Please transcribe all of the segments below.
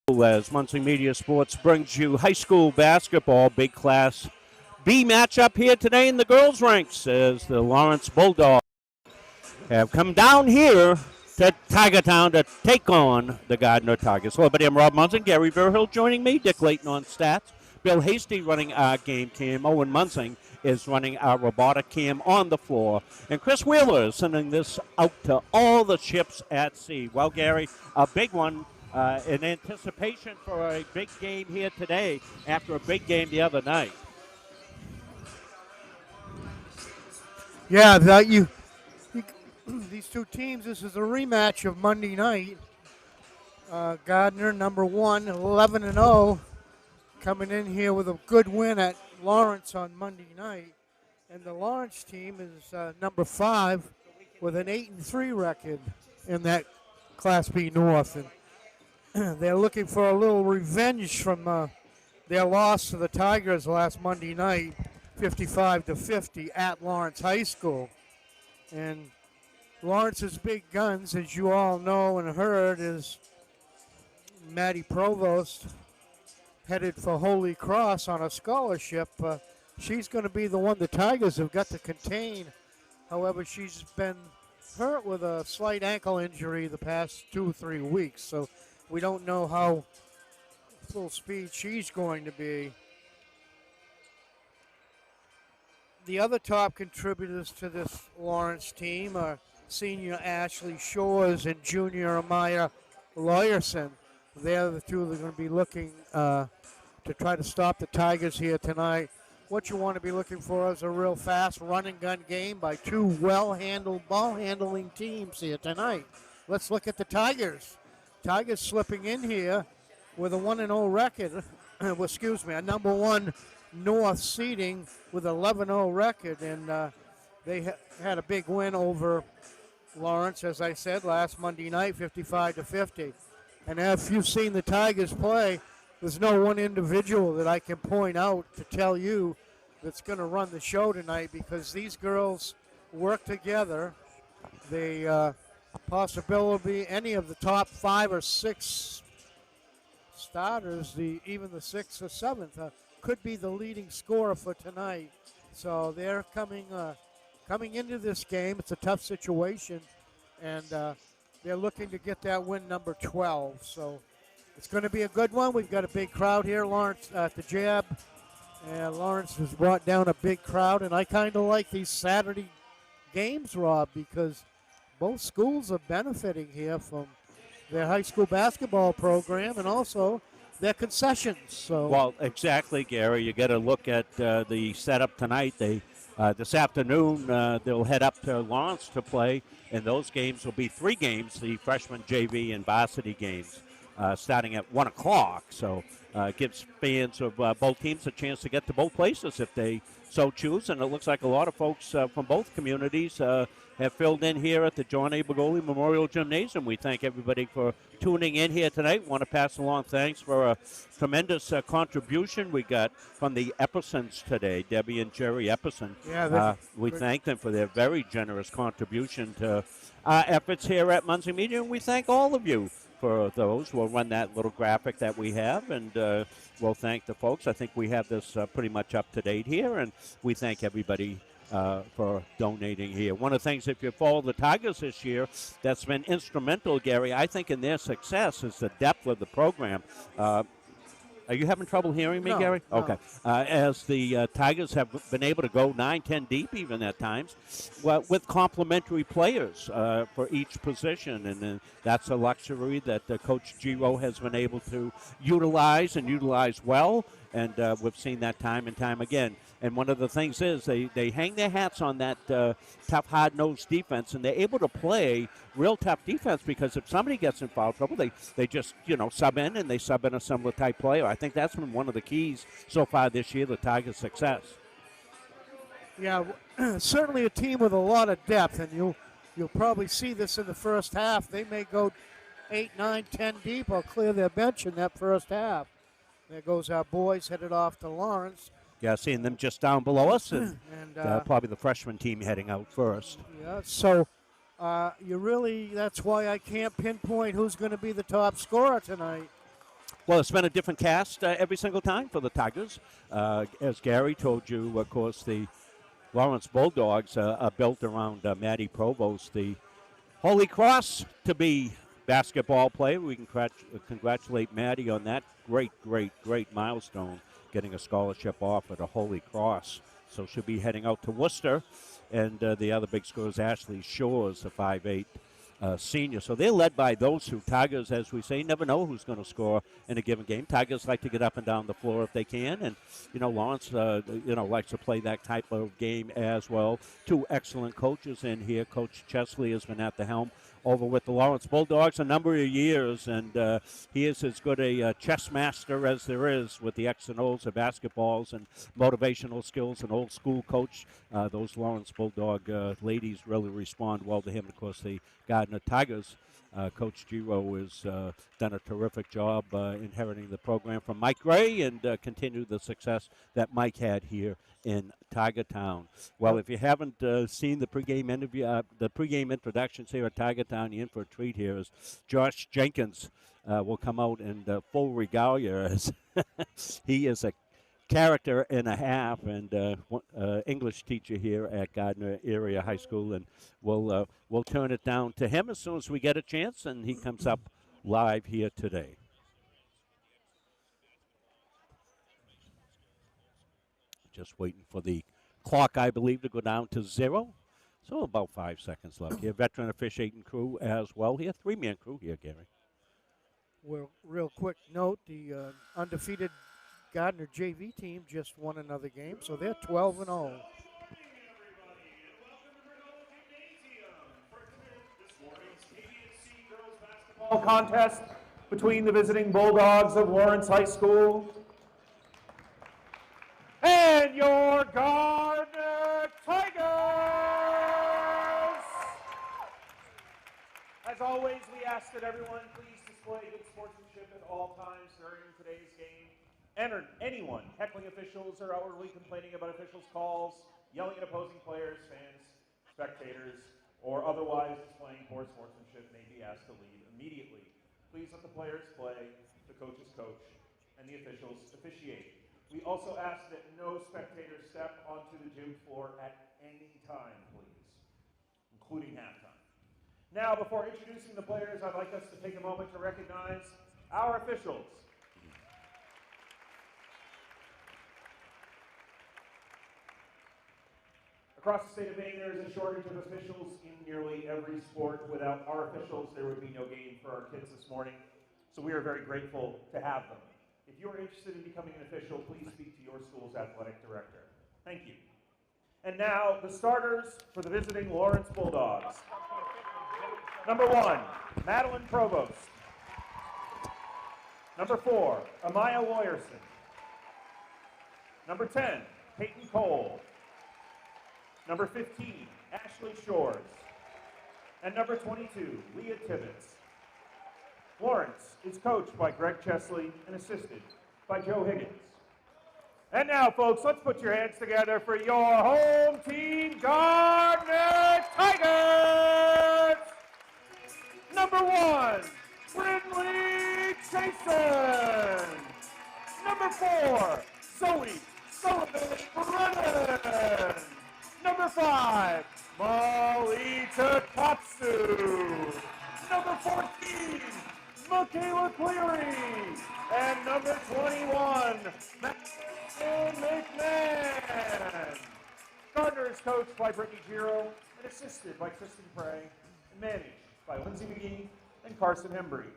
As Muncie Media Sports brings you high school basketball big class B matchup here today in the girls' ranks as the Lawrence Bulldogs have come down here to Tiger Town to take on the Gardiner Tigers. Hello, everybody. I'm Rob Munson. Gary Verhill joining me. Dick Layton on stats. Bill Hasty running our game cam. Owen Munsing is running our robotic cam on the floor. And Chris Wheeler is sending this out to all the ships at sea. Well, Gary, a big one in anticipation for a big game here today after a big game the other night. Yeah, these two teams, this is a rematch of Monday night. Gardiner, number 1, 11-0, coming in here with a good win at Lawrence on Monday night. And the Lawrence team is number 5 with an 8-3 record in that Class B North. And they're looking for a little revenge from their loss to the Tigers last Monday night, 55-50 at Lawrence High School. And Lawrence's big guns, as you all know and heard, is Maddie Provost, headed for Holy Cross on a scholarship. She's going to be the one the Tigers have got to contain. However, she's been hurt with a slight ankle injury the past 2-3 weeks, so we don't know how full speed she's going to be. The other top contributors to this Lawrence team are senior Ashley Shores and junior Amaya Lawyerson. They're the two that are going to be looking to try to stop the Tigers here tonight. What you want to be looking for is a real fast run-and-gun game by two well-handled, ball-handling teams here tonight. Let's look at the Tigers. Tigers slipping in here with a 1-0 record. A number 1 North seeding with 11-0 record, and they had a big win over Lawrence, as I said, last Monday night, 55-50. And if you've seen the Tigers play, there's no one individual that I can point out to tell you that's going to run the show tonight, because these girls work together. They possibility any of the top 5 or 6 starters, even the 6th or 7th, could be the leading scorer for tonight. So they're coming into this game. It's a tough situation, and they're looking to get that win number 12. So it's going to be a good one. We've got a big crowd here, Lawrence, at the Jab. And Lawrence has brought down a big crowd, and I kind of like these Saturday games, Rob, because both schools are benefiting here from their high school basketball program and also their concessions. So, well, exactly, Gary. You got to look at the setup tonight. This afternoon they'll head up to Lawrence to play, and those games will be 3 games: the freshman, JV, and varsity games, starting at 1 o'clock. So it gives fans of both teams a chance to get to both places if they so choose. And it looks like a lot of folks from both communities have filled in here at the John A. Begoli Memorial Gymnasium. We thank everybody for tuning in here tonight. Want to pass along thanks for a tremendous contribution we got from the Eppersons today, Debbie and Jerry Epperson. Yeah, we thank them for their very generous contribution to our efforts here at Muncie Media, and we thank all of you for those. We'll run that little graphic that we have, and we'll thank the folks. I think we have this pretty much up to date here, and we thank everybody for donating here. One of the things, if you follow the Tigers this year, that's been instrumental, Gary, I think, in their success is the depth of the program. Are you having trouble hearing me, No, Gary? no. Okay. As the Tigers have been able to go 9, 10 deep even at times, well, with complementary players for each position. And that's a luxury that Coach Giro has been able to utilize well. And we've seen that time and time again. And one of the things is they hang their hats on that tough, hard-nosed defense, and they're able to play real tough defense because if somebody gets in foul trouble, they just, sub in, and they sub in a similar type player. I think that's been one of the keys so far this year, the Tigers' success. Yeah, certainly a team with a lot of depth, and you'll probably see this in the first half. They may go 8, 9, 10 deep or clear their bench in that first half. There goes our boys headed off to Lawrence. Yeah, seeing them just down below us, and And probably the freshman team heading out first. yeah, so that's why I can't pinpoint who's going to be the top scorer tonight. Well, it's been a different cast every single time for the Tigers. As Gary told you, of course, the Lawrence Bulldogs are built around Matty Provost, the Holy Cross to be basketball player. We can congratulate Maddie on that great milestone, getting a scholarship offer to Holy Cross. So she'll be heading out to Worcester. And the other big score is Ashley Shores, a 5'8" senior. So they're led by those two. Tigers, as we say, never know who's going to score in a given game. Tigers like to get up and down the floor if they can. And, Lawrence, likes to play that type of game as well. Two excellent coaches in here. Coach Chesley has been at the helm over with the Lawrence Bulldogs a number of years, and he is as good a chess master as there is with the X and O's of basketballs and motivational skills. An old school coach. Those Lawrence Bulldog ladies really respond well to him. Of course, the Gardiner Tigers. Coach Giro has done a terrific job inheriting the program from Mike Gray and continue the success that Mike had here in Tiger Town. Well, if you haven't seen the pregame interview, the pregame introductions here at Tiger Town, you're in for a treat here. As Josh Jenkins will come out in full regalia as he is a character and a half, and English teacher here at Gardiner Area High School, and we'll turn it down to him as soon as we get a chance, and he comes up live here today. Just waiting for the clock, I believe, to go down to 0. So about 5 seconds left here. Veteran officiating crew as well here. 3-man crew here, Gary. Well, real quick note, the undefeated Gardiner JV team just won another game, so they're 12-0. Contest between the visiting Bulldogs of Lawrence High School and your Gardiner Tigers. As always, we ask that everyone please display good sportsmanship at all times during today's game. Anyone heckling officials or outwardly complaining about officials' calls, yelling at opposing players, fans, spectators, or otherwise displaying poor sportsmanship may be asked to leave immediately. Please let the players play, the coaches coach, and the officials officiate. We also ask that no spectators step onto the gym floor at any time, please, including halftime. Now, before introducing the players, I'd like us to take a moment to recognize our officials. Across the state of Maine, there is a shortage of officials in nearly every sport. Without our officials, there would be no game for our kids this morning. So we are very grateful to have them. If you're interested in becoming an official, please speak to your school's athletic director. Thank you. And now, the starters for the visiting Lawrence Bulldogs. Number 1, Madeline Provost. Number 4, Amaya Lawyerson. Number 10, Peyton Cole. Number 15, Ashley Shores. And number 22, Leah Tibbetts. Lawrence is coached by Greg Chesley and assisted by Joe Higgins. And now, folks, let's put your hands together for your home team, Gardiner Tigers! Number 1, Brindley Chasen. Number 4, Zoe Sullivan Brennan. Number 5, Molly Takatsu. Number 14, Michaela Cleary. And number 21, Madeline McMahon. Gardiner is coached by Brittany Giro and assisted by Kristen Prey and managed by Lindsay McGee and Carson Hembry.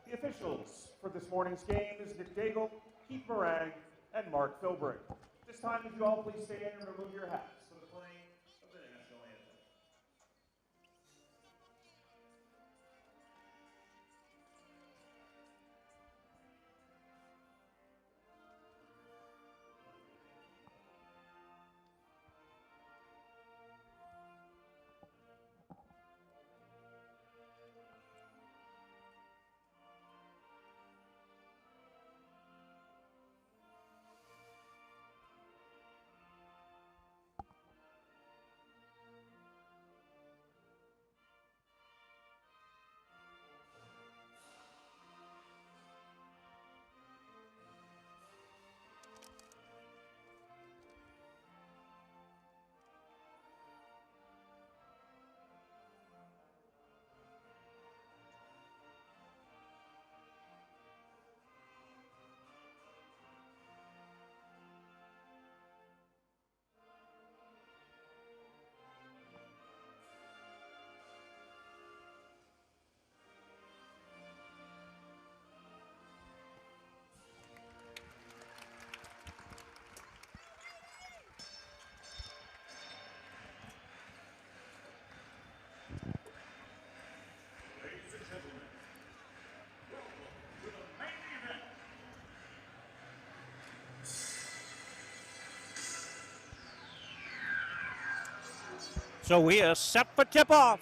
The officials for this morning's game is Nick Daigle, Keith Morang, and Mark Philbrick. This time, would you all please stand and remove your hats for the playing of the national anthem. So we are set for tip-off.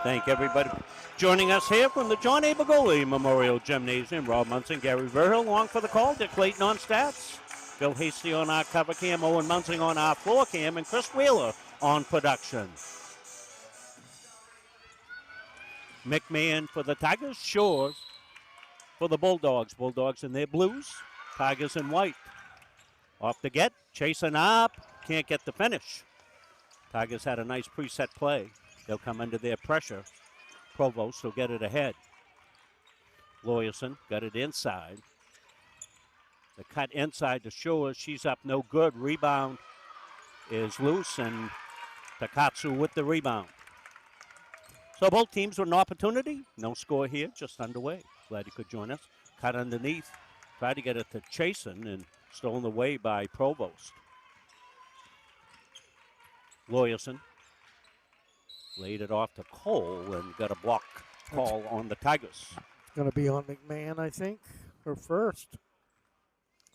Thank everybody for joining us here from the John A. Begoli Memorial Gymnasium. Rob Munson, Gary Verhill along for the call. Dick Clayton on stats. Bill Hasty on our cover cam. Owen Munson on our floor cam. And Chris Wheeler on production. McMahon for the Tigers. Shores for the Bulldogs. Bulldogs in their blues. Tigers in white. Off the get. Chasing up. Can't get the finish. Tigers had a nice preset play. They'll come under their pressure. Provost will get it ahead. Lawyerson got it inside. The cut inside to Shores. She's up no good. Rebound is loose, and Takatsu with the rebound. So both teams with an opportunity. No score here, just underway. Glad you could join us. Cut underneath. Tried to get it to Chasen and stolen away by Provost. Lawyerson laid it off to Cole and got a block call on the Tigers. It's going to be on McMahon, I think, for first.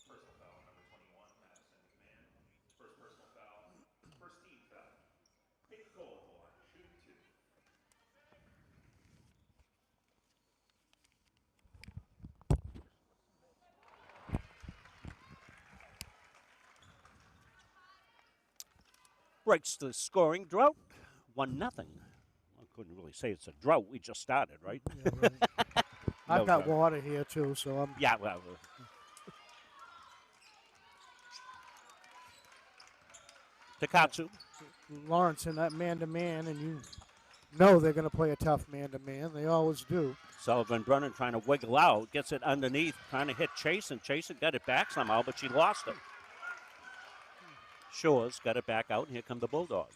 Personal foul, number 21, Madison McMahon. First personal foul, first team foul. Take the goal at the line, shooting 2. Breaks the scoring drought. 1-0. I couldn't really say it's a drought. We just started, right? Yeah, right. I've No got drought. water here, too, so I'm... Yeah, well. Takatsu. Lawrence in that man-to-man, and you know they're going to play a tough man-to-man. They always do. Sullivan Brennan trying to wiggle out. Gets it underneath. Trying to hit Chasen. Chasen got it back somehow, but she lost it. Shores got it back out, and here come the Bulldogs.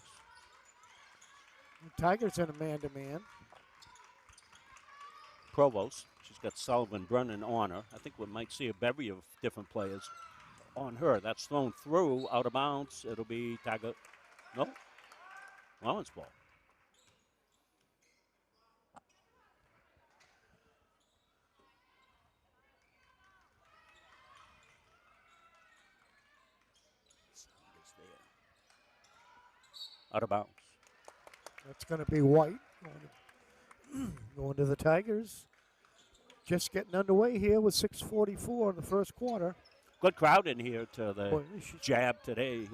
The Tigers in a man-to-man. Provost. She's got Sullivan Brennan on her. I think we might see a bevy of different players on her. That's thrown through, out of bounds. It'll be Tiger. No. Lawrence ball. Sound is there. Out of bounds. That's going to be White going to the Tigers. Just getting underway here with 6:44 in the first quarter. Good crowd in here to the Boy, jab today.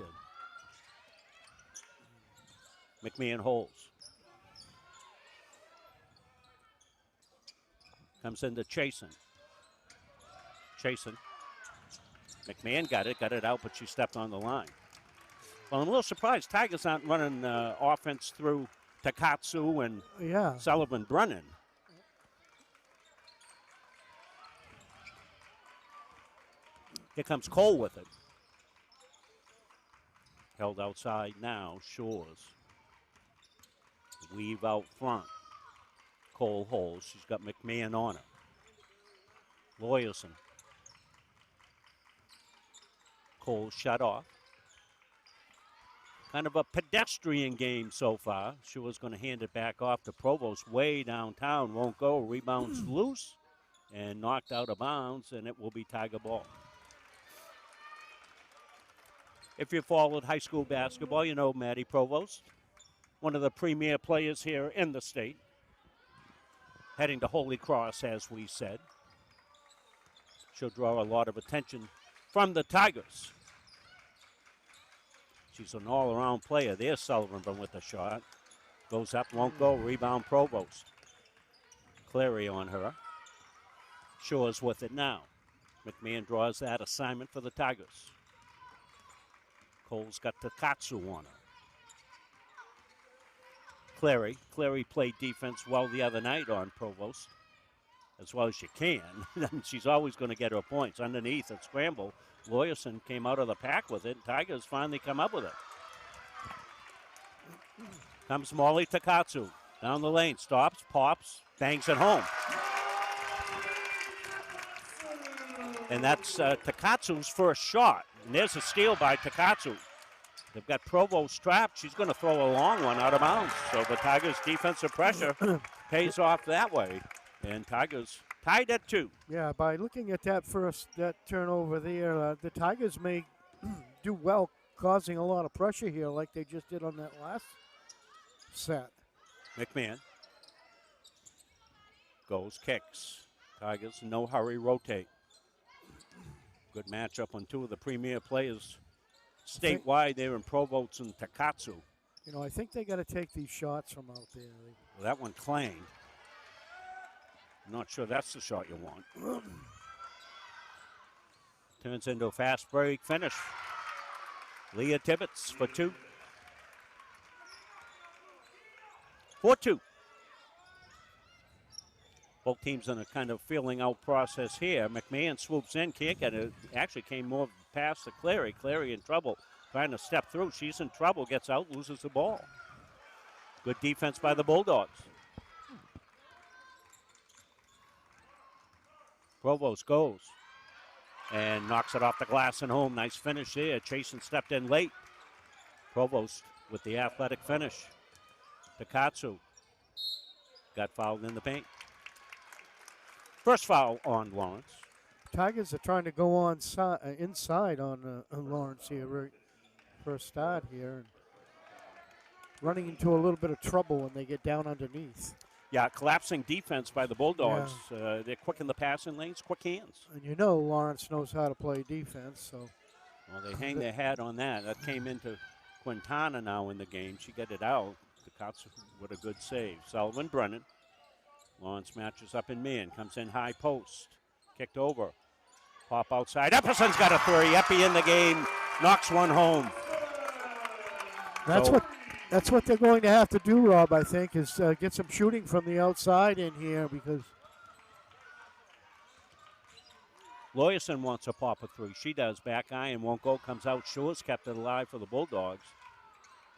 McMahon holds. Comes into Chasen. Chasen. McMahon got it out, but she stepped on the line. Well, I'm a little surprised Tigers aren't running offense through Takatsu and yeah. Sullivan Brennan. Here comes Cole with it. Held outside now, Shores. Weave out front. Cole holds. She's got McMahon on her. Lawyerson. Cole shut off. Kind of a pedestrian game so far. Shores going to hand it back off to Provost way downtown. Won't go. Rebounds loose and knocked out of bounds, and it will be Tiger ball. If you followed high school basketball, you know Maddie Provost, one of the premier players here in the state. Heading to Holy Cross, as we said. She'll draw a lot of attention from the Tigers. She's an all-around player. There's Sullivan with a shot. Goes up, won't go. Rebound Provost. Clary on her. Shores with it now. McMahon draws that assignment for the Tigers. Cole's got Takatsu on her. Clary played defense well the other night on Provost, as well as you can. She's always going to get her points. Underneath at scramble, Lawyerson came out of the pack with it. Tigers finally come up with it. Comes Molly Takatsu. Down the lane, stops, pops, bangs it home. And that's Takatsu's first shot. And there's a steal by Takatsu. They've got Provost trapped. She's going to throw a long one out of bounds. So the Tigers' defensive pressure pays off that way. And Tigers tied at 2. Yeah, by looking at that turnover there, the Tigers may do well causing a lot of pressure here like they just did on that last set. McMahon goes, kicks. Tigers, no hurry, rotate. Good matchup on two of the premier players statewide there in Provost and Takatsu. You know, I think they got to take these shots from out there. Well, that one clanged. Not sure that's the shot you want. Turns into a fast break finish. Leah Tibbetts for two. 4-2. Both teams in a kind of feeling out process here. McMahon swoops in, can't get it. Actually came more past to Clary. Clary in trouble, trying to step through. She's in trouble, gets out, loses the ball. Good defense by the Bulldogs. Provost goes and knocks it off the glass and home. Nice finish there. Chasen stepped in late. Provost with the athletic finish. Takatsu got fouled in the paint. First foul on Lawrence. Tigers are trying to go on inside on Lawrence here. First start here. And running into a little bit of trouble when they get down underneath. Yeah, collapsing defense by the Bulldogs. Yeah. They're quick in the passing lanes, quick hands. And you know Lawrence knows how to play defense. So. Well, they hang their hat on that. That came into Quintana now in the game. She got it out. Takatsu with a good save. Sullivan Brennan. Lawrence matches up in man. Comes in high post. Kicked over. Pop outside. Epperson's got a three. Epi in the game. Knocks one home. That's what they're going to have to do, Rob, I think, is get some shooting from the outside in here because Lawyerson wants to pop a three. She does. Back iron won't go. Comes out. Shores kept it alive for the Bulldogs.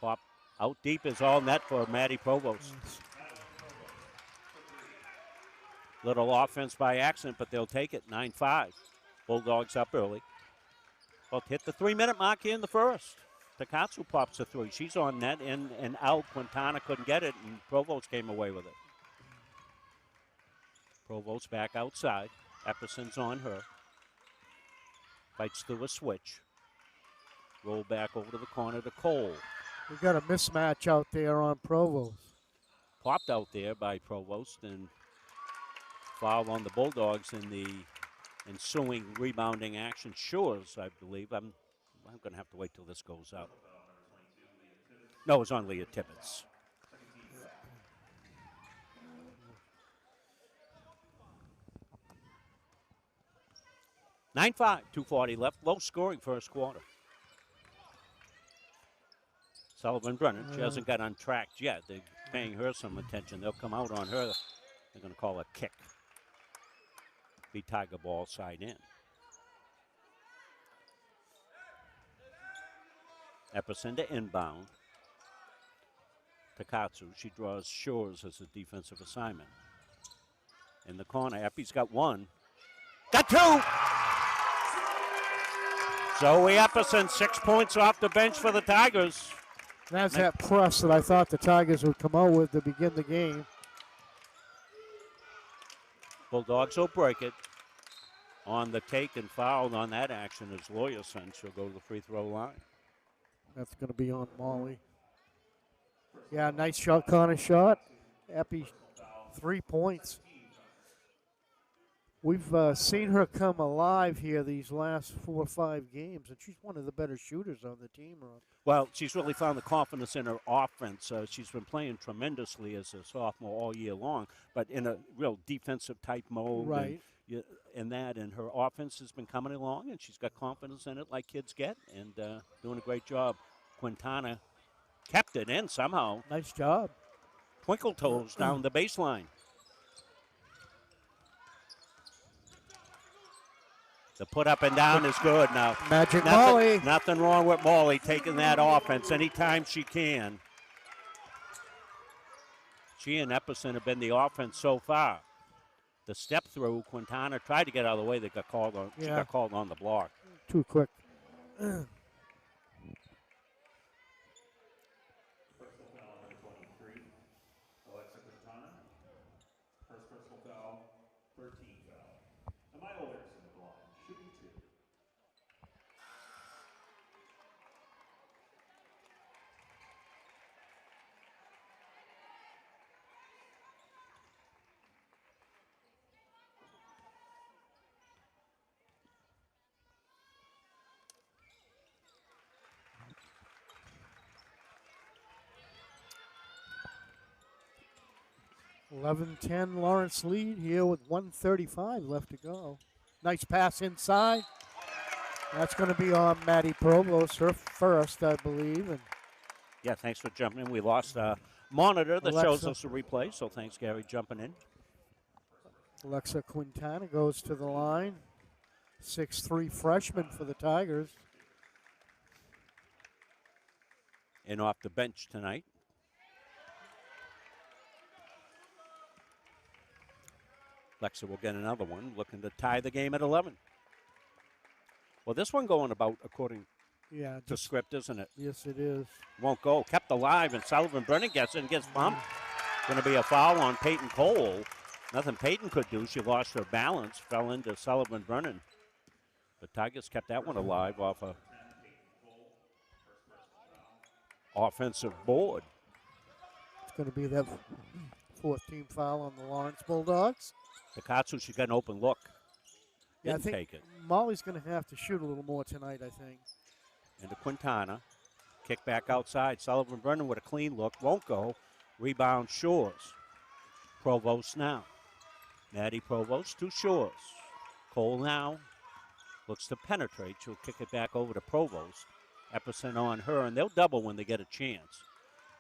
Pop out deep is all net for Maddie Provost. Little offense by accident, but they'll take it. 9-5. Bulldogs up early. Well, hit the 3-minute mark here in the first. Takatsu pops a three. She's on net in and out. Quintana couldn't get it, and Provost came away with it. Provost back outside. Epperson's on her. Fights through a switch. Roll back over to the corner to Cole. We got a mismatch out there on Provost. Popped out there by Provost and foul on the Bulldogs in the ensuing rebounding action. Shores, I believe. I'm going to have to wait till this goes up. No, it was on Leah Tibbetts. (9-5), 2:40 left. Low scoring first quarter. Sullivan Brennan, she hasn't got untracked yet. They're paying her some attention. They'll come out on her. They're going to call a kick. Be Tiger ball side in. Epperson to inbound. Takatsu, she draws Shores as a defensive assignment. In the corner, Eppy's got one. Got two! Zoe Epperson, 6 points off the bench for the Tigers. That's that press that I thought the Tigers would come out with to begin the game. Bulldogs will break it. On the take and fouled on that action is Lawyerson. She'll go to the free throw line. That's going to be on Molly. Yeah, nice shot, Connor shot. Epi, 3 points. We've seen her come alive here these last 4 or 5 games, and she's one of the better shooters on the team, Rob. Well, she's really found the confidence in her offense. She's been playing tremendously as a sophomore all year long, but in a real defensive type mode. Right. And her offense has been coming along, and she's got confidence in it like kids get, and doing a great job. Quintana kept it in somehow. Nice job. Twinkle toes down the baseline. The put up and down is good now. Magic Molly. Nothing wrong with Molly taking that offense anytime she can. She and Epperson have been the offense so far. The step through, Quintana tried to get out of the way. They got called on. Yeah. She got called on the block. Too quick. 11-10 Lawrence lead here with 1:35 left to go. Nice pass inside. That's going to be on Maddie Provost, her first, I believe. And yeah, thanks for jumping in. We lost a monitor that shows Alexa. us a replay, so thanks, Gary, jumping in. Alexa Quintana goes to the line. 6'3" freshman for the Tigers. And off the bench tonight. Lexa will get another one, looking to tie the game at 11. Well, this one going about according to script, isn't it? Yes, it is. Won't go. Kept alive, and Sullivan Brennan gets it and gets bumped. Going to be a foul on Peyton Cole. Nothing Peyton could do. She lost her balance, fell into Sullivan Brennan. The Tigers kept that one alive off a offensive board. It's going to be that 4th team foul on the Lawrence Bulldogs. Takatsu, she got an open look. Yeah, Didn't I think take it. Molly's going to have to shoot a little more tonight, I think. Into Quintana. Kick back outside. Sullivan Brennan with a clean look. Won't go. Rebound Shores. Provost now. Maddie Provost to Shores. Cole now looks to penetrate. She'll kick it back over to Provost. Epperson on her, and they'll double when they get a chance.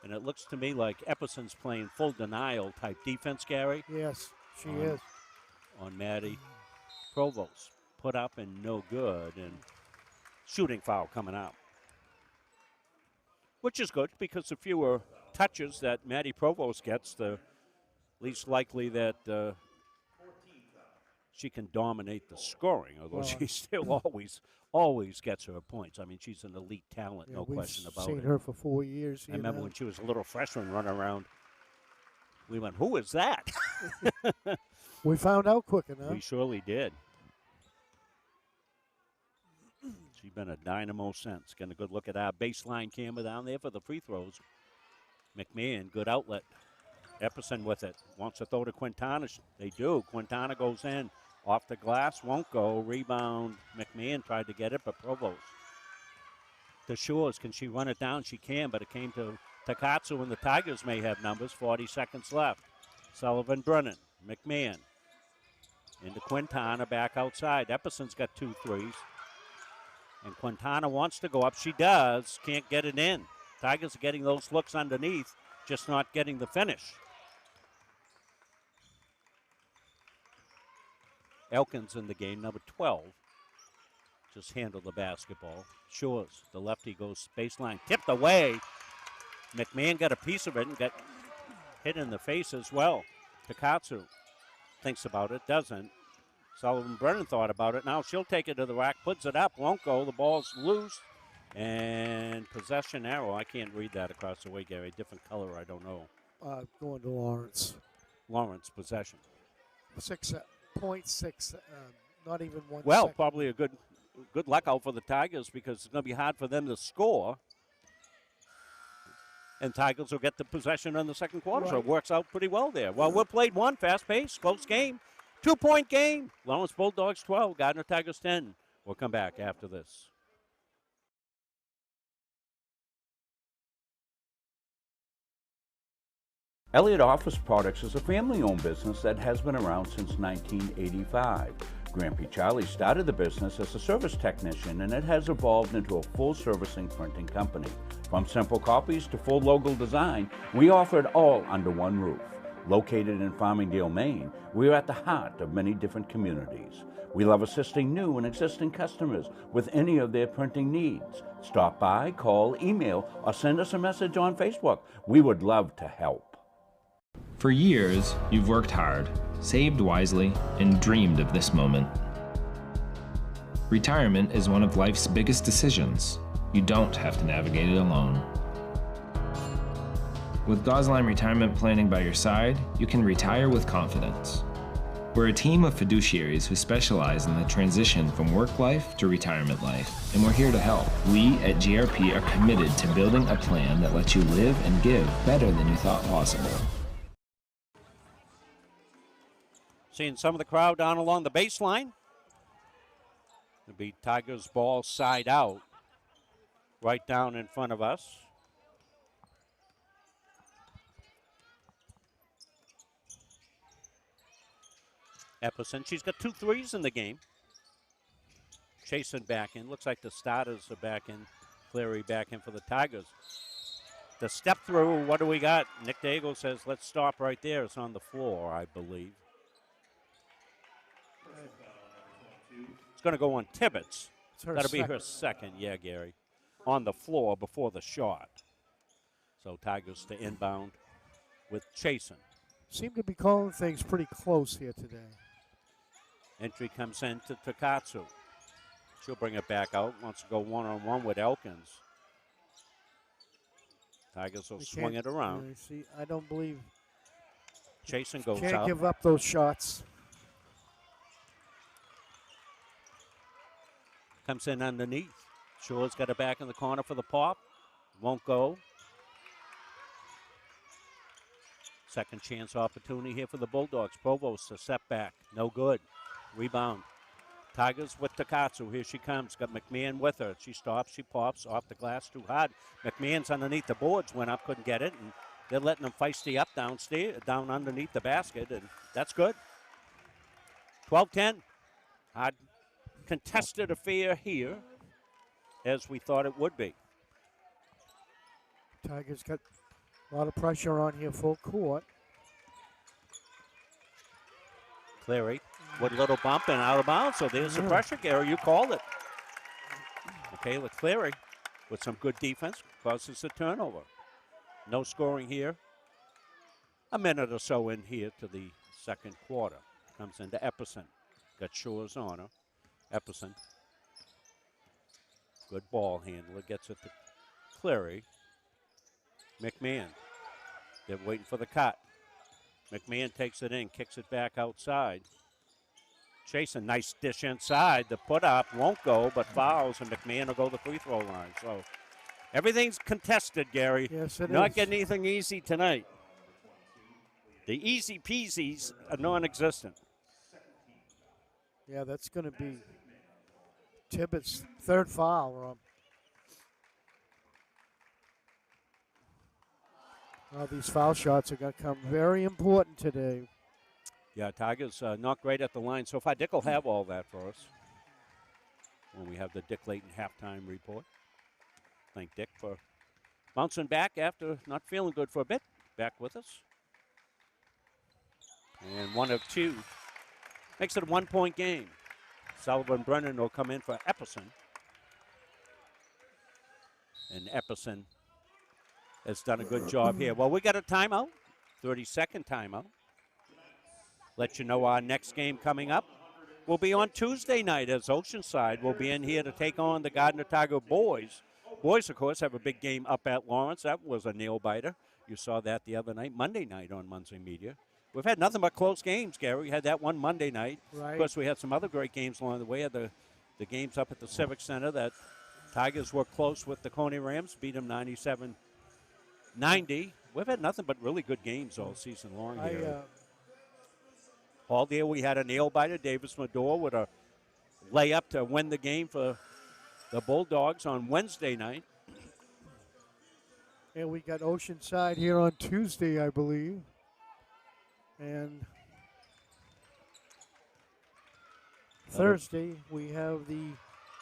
And it looks to me like Epperson's playing full denial type defense, Gary. Yes, she is. On Maddie Provost. Put up and no good, and shooting foul coming out. Which is good because the fewer touches that Maddie Provost gets, the least likely that she can dominate the scoring, although she still always gets her points. I mean, she's an elite talent, no question about it. We've seen her for 4 years. I remember when she was a little freshman running around, we went, who is that? We found out quick enough. We surely did. She's been a dynamo since. Getting a good look at our baseline camera down there for the free throws. McMahon, good outlet. Epperson with it. Wants to throw to Quintana. They do. Quintana goes in. Off the glass. Won't go. Rebound. McMahon tried to get it, but Provost. To Shores. Can she run it down? She can, but it came to Takatsu, and the Tigers may have numbers. 40 seconds left. Sullivan Brennan. McMahon. Into Quintana. Back outside. Epperson's got 2 threes. And Quintana wants to go up. She does. Can't get it in. Tigers are getting those looks underneath, just not getting the finish. Elkins in the game, number 12. Just handled the basketball. Shores, the lefty goes baseline. Tipped away. McMahon got a piece of it and got hit in the face as well. Takatsu thinks about it, doesn't. Sullivan Brennan thought about it. Now she'll take it to the rack, puts it up, won't go. The ball's loose. And possession arrow. I can't read that across the way, Gary. Different color, I don't know. Going to Lawrence. Lawrence, possession. 6.6, not even 1 Well, second. probably a good luck out for the Tigers because it's going to be hard for them to score. And Tigers will get the possession in the second quarter, so it works out pretty well there. Well, we're played one, fast pace, close game. 2-point game. Lawrence Bulldogs 12, Gardiner Tigers 10. We'll come back after this. Elliott Office Products is a family-owned business that has been around since 1985. Grampy Charlie started the business as a service technician, and it has evolved into a full-servicing printing company. From simple copies to full logo design, we offer it all under one roof. Located in Farmingdale, Maine, we are at the heart of many different communities. We love assisting new and existing customers with any of their printing needs. Stop by, call, email, or send us a message on Facebook. We would love to help. For years, you've worked hard, saved wisely, and dreamed of this moment. Retirement is one of life's biggest decisions. You don't have to navigate it alone. With Gosline Retirement Planning by your side, you can retire with confidence. We're a team of fiduciaries who specialize in the transition from work life to retirement life, and we're here to help. We at GRP are committed to building a plan that lets you live and give better than you thought possible. Seeing some of the crowd down along the baseline. It'll be Tigers ball side out, right down in front of us. Epperson, she's got 2 threes in the game. Chasing back in. Looks like the starters are back in. Cleary back in for the Tigers. The step through, what do we got? Nick Daigle says, let's stop right there. It's on the floor, I believe. It's going to go on Tibbetts. That'll be her second. Yeah, Gary. On the floor before the shot. So Tigers to inbound with Chasen. Seem to be calling things pretty close here today. Entry comes in to Takatsu. She'll bring it back out. Wants to go one-on-one with Elkins. Tigers will swing it around. See, I don't believe. Chasen goes Can't up. give up those shots. Comes in underneath. Shore's got it back in the corner for the pop. Won't go. Second chance opportunity here for the Bulldogs. Provost a step back. No good. Rebound. Tigers with Takatsu. Here she comes. Got McMahon with her. She stops. She pops off the glass too hard. McMahon's underneath the boards. Went up. Couldn't get it. And they're letting them feisty up downstairs, down underneath the basket. And that's good. 12-10. Hard contested affair here, as we thought it would be. Tigers got a lot of pressure on here, full court. Cleary with a little bump and out of bounds. So there's the pressure, Gary. You called it. Okay, with Cleary with some good defense, causes a turnover. No scoring here. A minute or so in here to the second quarter. Comes into Epperson. Got Shores on her. Epperson. Good ball handler. Gets it to Cleary. McMahon. They're waiting for the cut. McMahon takes it in, kicks it back outside. Chasing, nice dish inside. The put up won't go, but fouls, and McMahon will go to the free throw line. So everything's contested, Gary. Yes, it Not is. getting anything easy tonight. The easy peasies are non-existent. Yeah, that's going to be Tibbetts' third foul, Rob. These foul shots are going to come very important today. Yeah, Tigers not great at the line so far. Dick will have all that for us when we have the Dick Layton halftime report. Thank Dick for bouncing back after not feeling good for a bit. Back with us. And 1 of 2. Makes it a 1-point game. Sullivan Brennan will come in for Epperson. And Epperson has done a good job here. Well, we got a timeout, 30-second timeout. Let you know our next game coming up will be on Tuesday night, as Oceanside will be in here to take on the Gardiner Tiger boys. Boys, of course, have a big game up at Lawrence. That was a nail-biter. You saw that the other night, Monday night on Muncie Media. We've had nothing but close games, Gary. We had that one Monday night. Right. Of course, we had some other great games along the way. Had the games up at the Civic Center that Tigers were close with the Coney Rams, beat them 97-90. We've had nothing but really good games all season long here. All day we had a nail-biter. Davis Medore with a layup to win the game for the Bulldogs on Wednesday night. And we got Oceanside here on Tuesday, I believe. And Thursday, we have the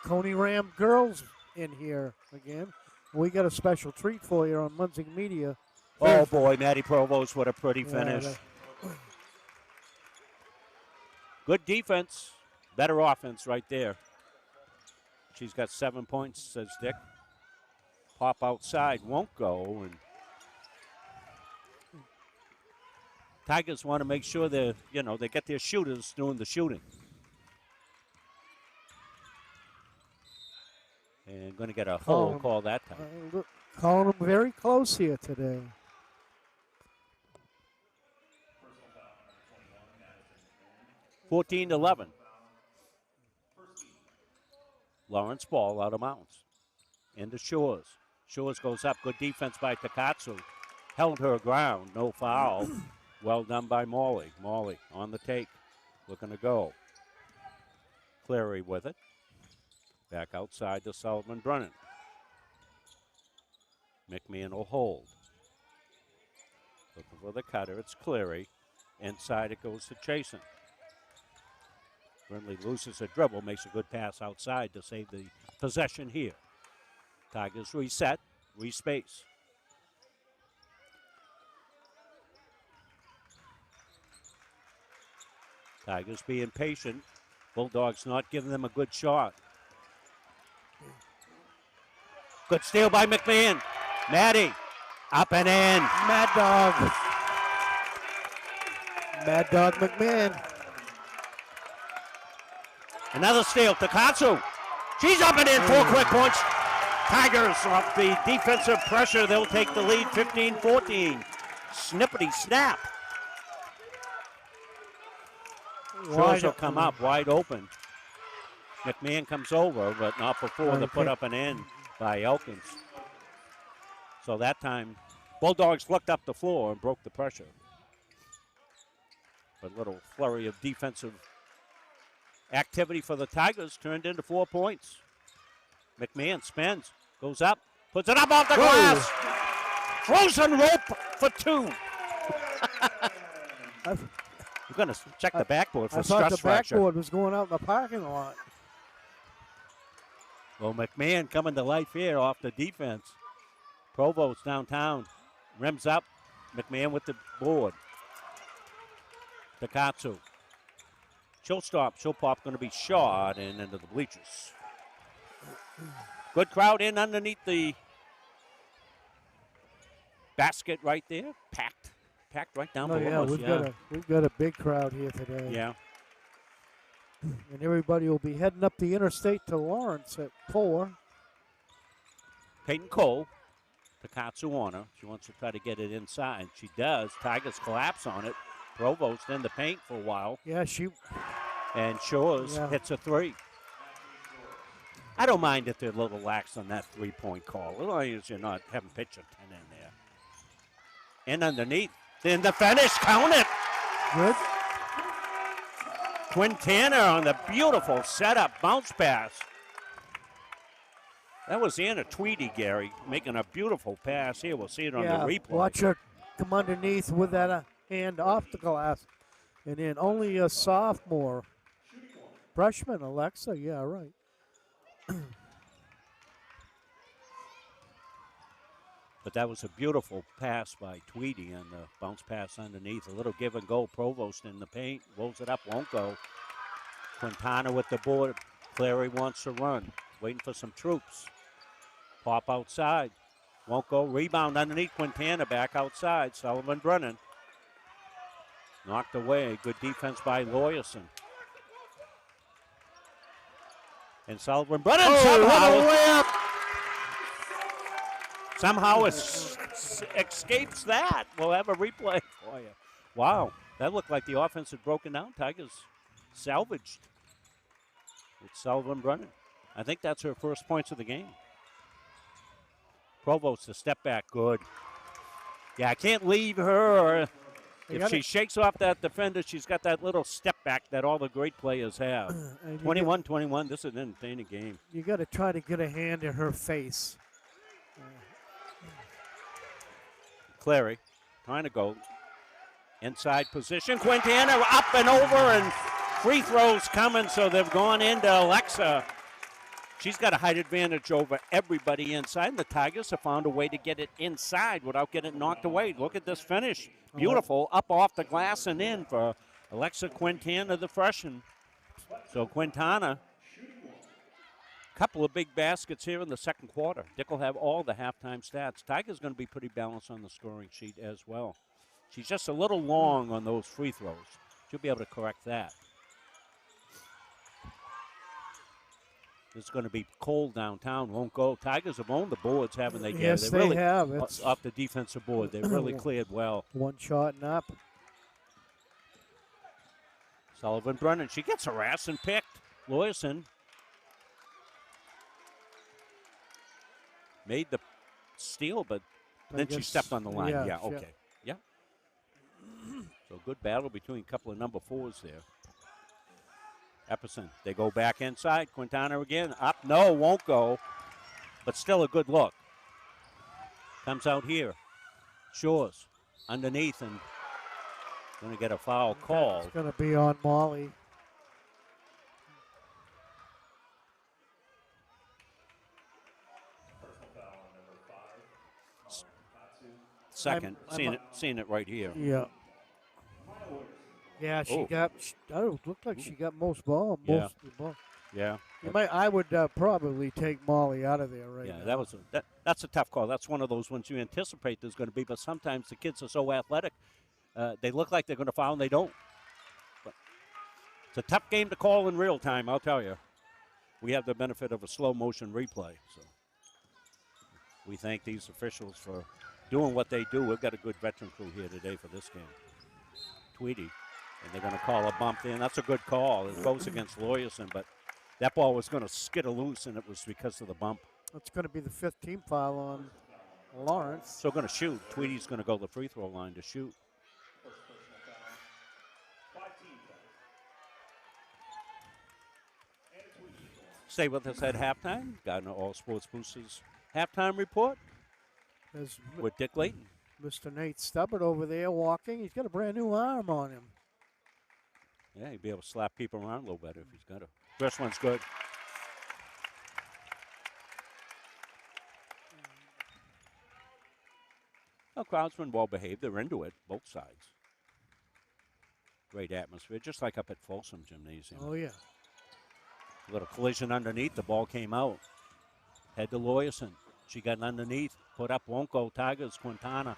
Coney Ram girls in here again. We got a special treat for you on Muncie Media. Oh, boy, Maddie Provost, what a pretty finish. Good defense, better offense right there. She's got 7 points, says Dick. Pop outside, won't go. And Tigers want to make sure they get their shooters doing the shooting. And going to get a hole call that time. Calling them very close here today. Fourteen to 11. Lawrence ball out of bounds. Into Shores. Shores goes up. Good defense by Takatsu. Held her ground. No foul. Well done by Morley. Morley on the take. Looking to go. Cleary with it. Back outside to Sullivan Brennan. McMahon will hold. Looking for the cutter. It's Cleary. Inside it goes to Chasen. Brindley loses a dribble, makes a good pass outside to save the possession here. Tigers reset, respace. Tigers being patient. Bulldogs not giving them a good shot. Good steal by McMahon. Maddie, up and in. Mad Dog. Mad Dog McMahon. Another steal to Katsu. She's up and in, 4 quick points. Tigers off the defensive pressure. They'll take the lead 15-14. Snippety snap. Shores will come up wide open. McMahon comes over, but not before the put up and in by Elkins. So that time, Bulldogs looked up the floor and broke the pressure. But little flurry of defensive activity for the Tigers turned into 4 points. McMahon spins, goes up, puts it up off the glass. Frozen rope for 2. You're going to check the backboard for stress fracture. I thought the fracture. backboard was going out in the parking lot. Well, McMahon coming to life here off the defense. Provost downtown, rims up. McMahon with the board. Takatsu. She'll stop. She'll pop. Going to be shot and into the bleachers. Good crowd in underneath the basket right there. Packed right down below us. We've got a big crowd here today. Yeah. And everybody will be heading up the interstate to Lawrence at 4. Peyton Cole, Takatsu on her. She wants to try to get it inside. She does. Tigers collapse on it. Provost in the paint for a while. Yeah, she. And Shores hits a 3. I don't mind if they're a little lax on that 3-point call. As long as you're not having pitcher 10 in there. And underneath. Then the finish. Count it. Good. Quintana on the beautiful setup bounce pass. That was Anna Tweedy, Gary, making a beautiful pass here. We'll see it on the replay. Watch her come underneath with that hand off the glass. And then only a sophomore. Freshman, Alexa. Yeah, right. But that was a beautiful pass by Tweedy on the bounce pass underneath. A little give and go. Provost in the paint. Rolls it up. Won't go. Quintana with the board. Clary wants to run. Waiting for some troops. Pop outside. Won't go. Rebound underneath. Quintana back outside. Sullivan Brennan. Knocked away. Good defense by Lawyerson. And Sullivan Brennan somehow escapes that. We'll have a replay for you. Wow, that looked like the offense had broken down. Tigers salvaged with Sullivan Brennan. I think that's her first points of the game. Provost, a step back, good. Yeah, I can't leave her. If she shakes off that defender, she's got that little step back that all the great players have. 21-21, this is an entertaining game. You got to try to get a hand in her face. Clary trying to go inside position. Quintana up and over, and free throws coming, so they've gone into Alexa. She's got a height advantage over everybody inside, and the Tigers have found a way to get it inside without getting knocked away. Look at this finish. Beautiful, up off the glass and in for Alexa Quintana, the freshman. So Quintana, couple of big baskets here in the second quarter. Dick will have all the halftime stats. Tiger's going to be pretty balanced on the scoring sheet as well. She's just a little long on those free throws. She'll be able to correct that. It's going to be cold downtown. Won't go. Tigers have owned the boards, haven't they, Gary? Yes, they have. It's off the defensive board. They really cleared well. One shot and up. Sullivan Brennan. She gets harassed and picked. Lawyerson made the steal, but then she stepped on the line. Yeah, okay. Yeah. So good battle between a couple of number 4s there. Epperson, they go back inside. Quintana again, up, no, won't go, but still a good look. Comes out here. Shores underneath and going to get a foul call. It's going to be on Molly. second. Seeing it right here. Yeah. Yeah, she got. Looked like she got most ball. Most of the ball. Yeah. I would probably take Molly out of there right now. That's a tough call. That's one of those ones you anticipate there's going to be, but sometimes the kids are so athletic, they look like they're going to foul and they don't. But it's a tough game to call in real time, I'll tell you. We have the benefit of a slow motion replay, so we thank these officials for doing what they do. We've got a good veteran crew here today for this game. Tweedy, and they're going to call a bump in. That's a good call. It goes against Lawyerson, but that ball was going to skid loose, and it was because of the bump. That's going to be the 5th team foul on Lawrence. So going to shoot. Tweedy's going to go to the free throw line to shoot. Stay with us at halftime. Gardiner All Sports Boosters halftime report with Dick Layton. Mr. Nate Stubbard over there walking. He's got a brand new arm on him. Yeah, he'd be able to slap people around a little better if he's got it. First one's good. Well, crowd's been well behaved. They're into it, both sides. Great atmosphere, just like up at Folsom Gymnasium. Oh, yeah. A little collision underneath. The ball came out. Head to Lawyerson. She got underneath. Put up, won't go. Tigers, Quintana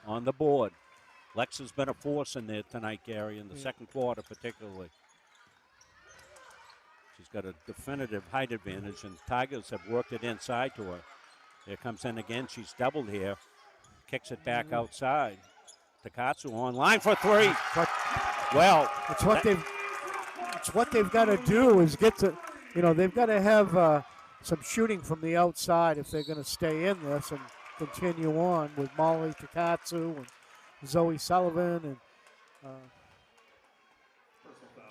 on the board. Lex has been a force in there tonight, Gary, in the second quarter particularly. She's got a definitive height advantage, and Tigers have worked it inside to her. There comes in again. She's doubled here. Kicks it back outside. Takatsu on line for three. Well, it's what they've got to do is get to, they've got to have some shooting from the outside if they're going to stay in this and continue on with Molly Takatsu and Zoe Sullivan and.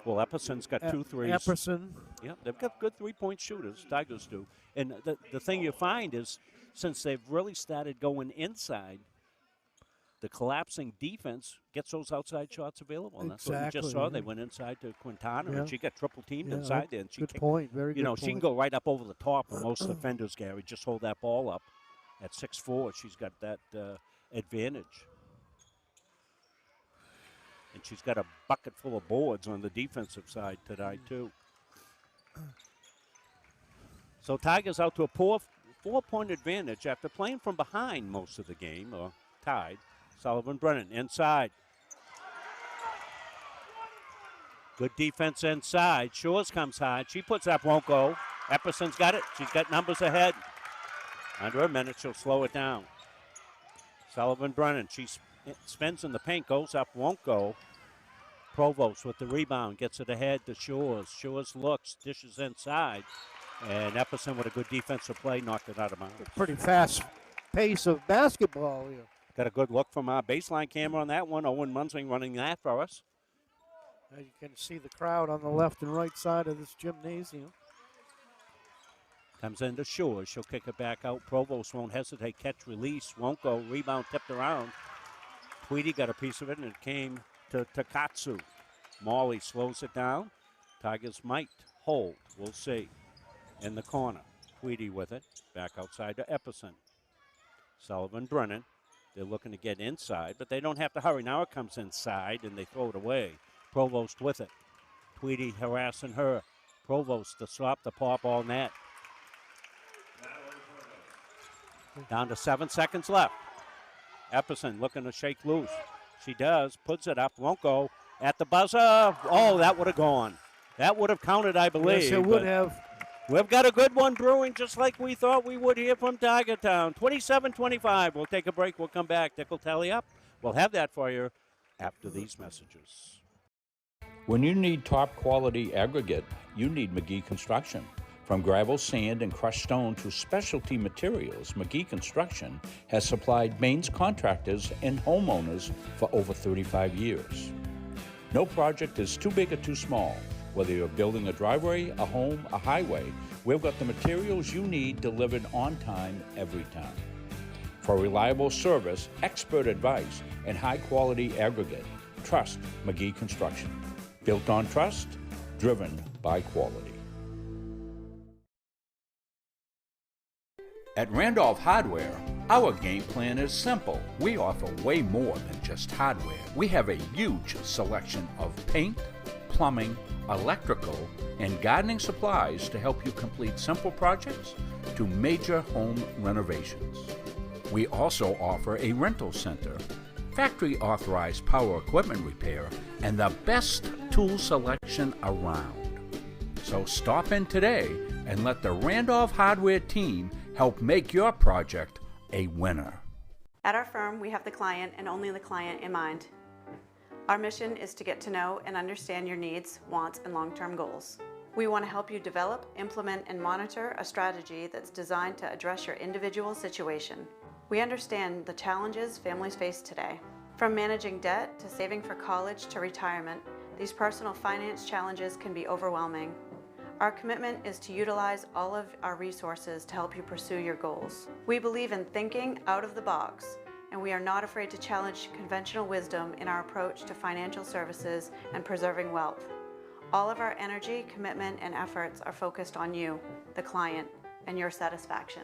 Well, Epperson's got 2 threes. Epperson. Yeah, they've got good three-point shooters. Tigers do. And the thing you find is, since they've really started going inside, the collapsing defense gets those outside shots available. And that's what we just saw. Yeah. They went inside to Quintana, and she got triple-teamed inside there. And she good point. Very good point. She can go right up over the top of most defenders, Gary. Just hold that ball up. At 6'4", she's got that advantage. And she's got a bucket full of boards on the defensive side tonight, too. So Tigers out to a 4-point advantage after playing from behind most of the game, or tied. Sullivan Brennan inside. Good defense inside. Shores comes high. She puts up, won't go. Epperson's got it. She's got numbers ahead. Under a minute, she'll slow it down. Sullivan Brennan, she spins in the paint, goes up, won't go. Provost with the rebound, gets it ahead to Shores. Shores looks, dishes inside. And Epperson with a good defensive play knocked it out of bounds. Pretty fast pace of basketball here. Got a good look from our baseline camera on that one. Owen Munsing running that for us. You can see the crowd on the left and right side of this gymnasium. Comes into Shores. She'll kick it back out. Provost won't hesitate. Catch, release. Won't go. Rebound tipped around. Tweedy got a piece of it, and it came to Takatsu. Molly slows it down. Tigers might hold. We'll see. In the corner. Tweedy with it. Back outside to Epperson. Sullivan Brennan. They're looking to get inside, but they don't have to hurry. Now it comes inside, and they throw it away. Provost with it. Tweedy harassing her. Provost to stop the pop all net. Down to 7 seconds left. Epperson looking to shake loose. She does. Puts it up. Won't go. At the buzzer. Oh, that would have gone. That would have counted, I believe. Yes, it would have. We've got a good one brewing, just like we thought we would here from Tiger Town. 27-25. We'll take a break. We'll come back. Dick will tally up. We'll have that for you after these messages. When you need top quality aggregate, you need McGee Construction. From gravel, sand, and crushed stone to specialty materials, McGee Construction has supplied Maine's contractors and homeowners for over 35 years. No project is too big or too small. Whether you're building a driveway, a home, a highway, we've got the materials you need delivered on time every time. For reliable service, expert advice, and high-quality aggregate, trust McGee Construction. Built on trust, driven by quality. At Randolph Hardware, Our game plan is simple. We offer way more than just hardware. We have a huge selection of paint, plumbing, electrical, and gardening supplies to help you complete simple projects to major home renovations. We also offer a rental center, factory authorized power equipment repair, and the best tool selection around. So stop in today and let the Randolph Hardware team help make your project a winner. At our firm, we have the client and only the client in mind. Our mission is to get to know and understand your needs, wants, and long-term goals. We want to help you develop, implement, and monitor a strategy that's designed to address your individual situation. We understand the challenges families face today. From managing debt to saving for college to retirement, these personal finance challenges can be overwhelming. Our commitment is to utilize all of our resources to help you pursue your goals. We believe in thinking out of the box, and we are not afraid to challenge conventional wisdom in our approach to financial services and preserving wealth. All of our energy, commitment, and efforts are focused on you, the client, and your satisfaction.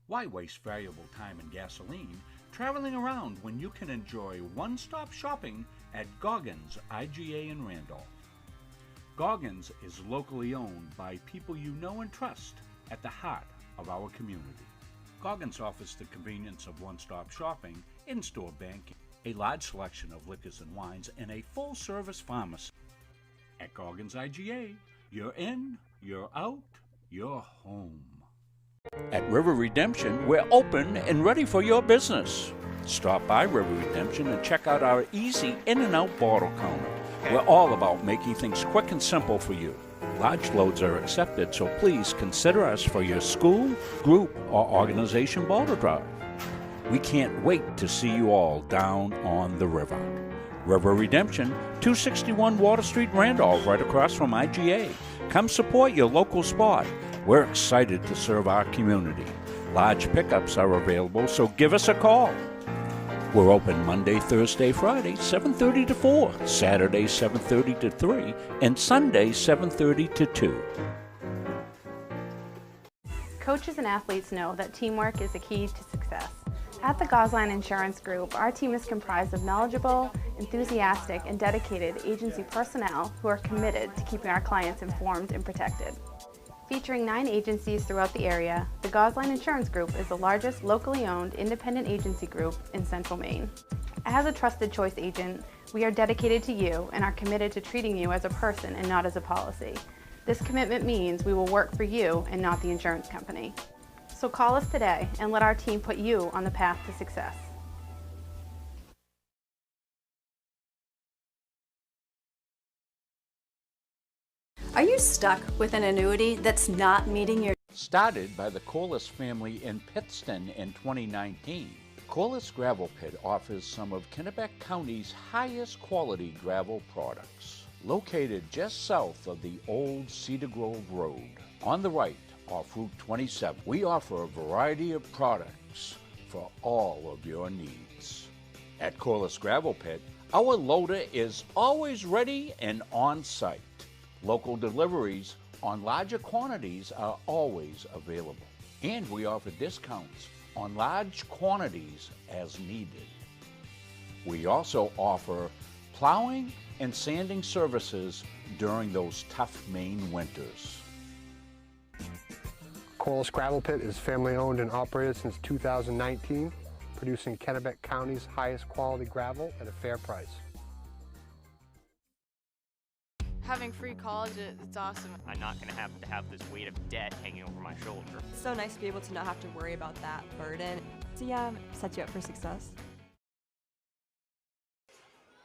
Why waste valuable time and gasoline traveling around when you can enjoy one-stop shopping at Goggins IGA in Randolph? Goggins is locally owned by people you know and trust at the heart of our community. Goggins offers the convenience of one-stop shopping, in-store banking, a large selection of liquors and wines, and a full-service pharmacy. At Goggins IGA, you're in, you're out, you're home. At River Redemption, we're open and ready for your business. Stop by River Redemption and check out our easy in and out bottle counter. We're all about making things quick and simple for you. Large loads are accepted, so please consider us for your school, group, or organization bottle drive. We can't wait to see you all down on the river. River Redemption, 261 Water Street, Randolph, right across from IGA. Come support your local spot. We're excited to serve our community. Large pickups are available, so give us a call. We're open Monday, Thursday, Friday, 7:30 to 4, Saturday, 7:30 to 3, and Sunday, 7:30 to 2. Coaches and athletes know that teamwork is the key to success. At the Gosline Insurance Group, our team is comprised of knowledgeable, enthusiastic, and dedicated agency personnel who are committed to keeping our clients informed and protected. Featuring 9 agencies throughout the area, the Gosline Insurance Group is the largest locally owned independent agency group in Central Maine. As a trusted choice agent, we are dedicated to you and are committed to treating you as a person and not as a policy. This commitment means we will work for you and not the insurance company. So call us today and let our team put you on the path to success. Are you stuck with an annuity that's not meeting your... Started by the Corliss family in Pittston in 2019, Corliss Gravel Pit offers some of Kennebec County's highest quality gravel products. Located just south of the old Cedar Grove Road, on the right off Route 27, we offer a variety of products for all of your needs. At Corliss Gravel Pit, our loader is always ready and on site. Local deliveries on larger quantities are always available. And we offer discounts on large quantities as needed. We also offer plowing and sanding services during those tough Maine winters. Corliss Gravel Pit is family owned and operated since 2019, producing Kennebec County's highest quality gravel at a fair price. Having free college, it's awesome. I'm not going to have this weight of debt hanging over my shoulder. It's so nice to be able to not have to worry about that burden. So yeah, set you up for success.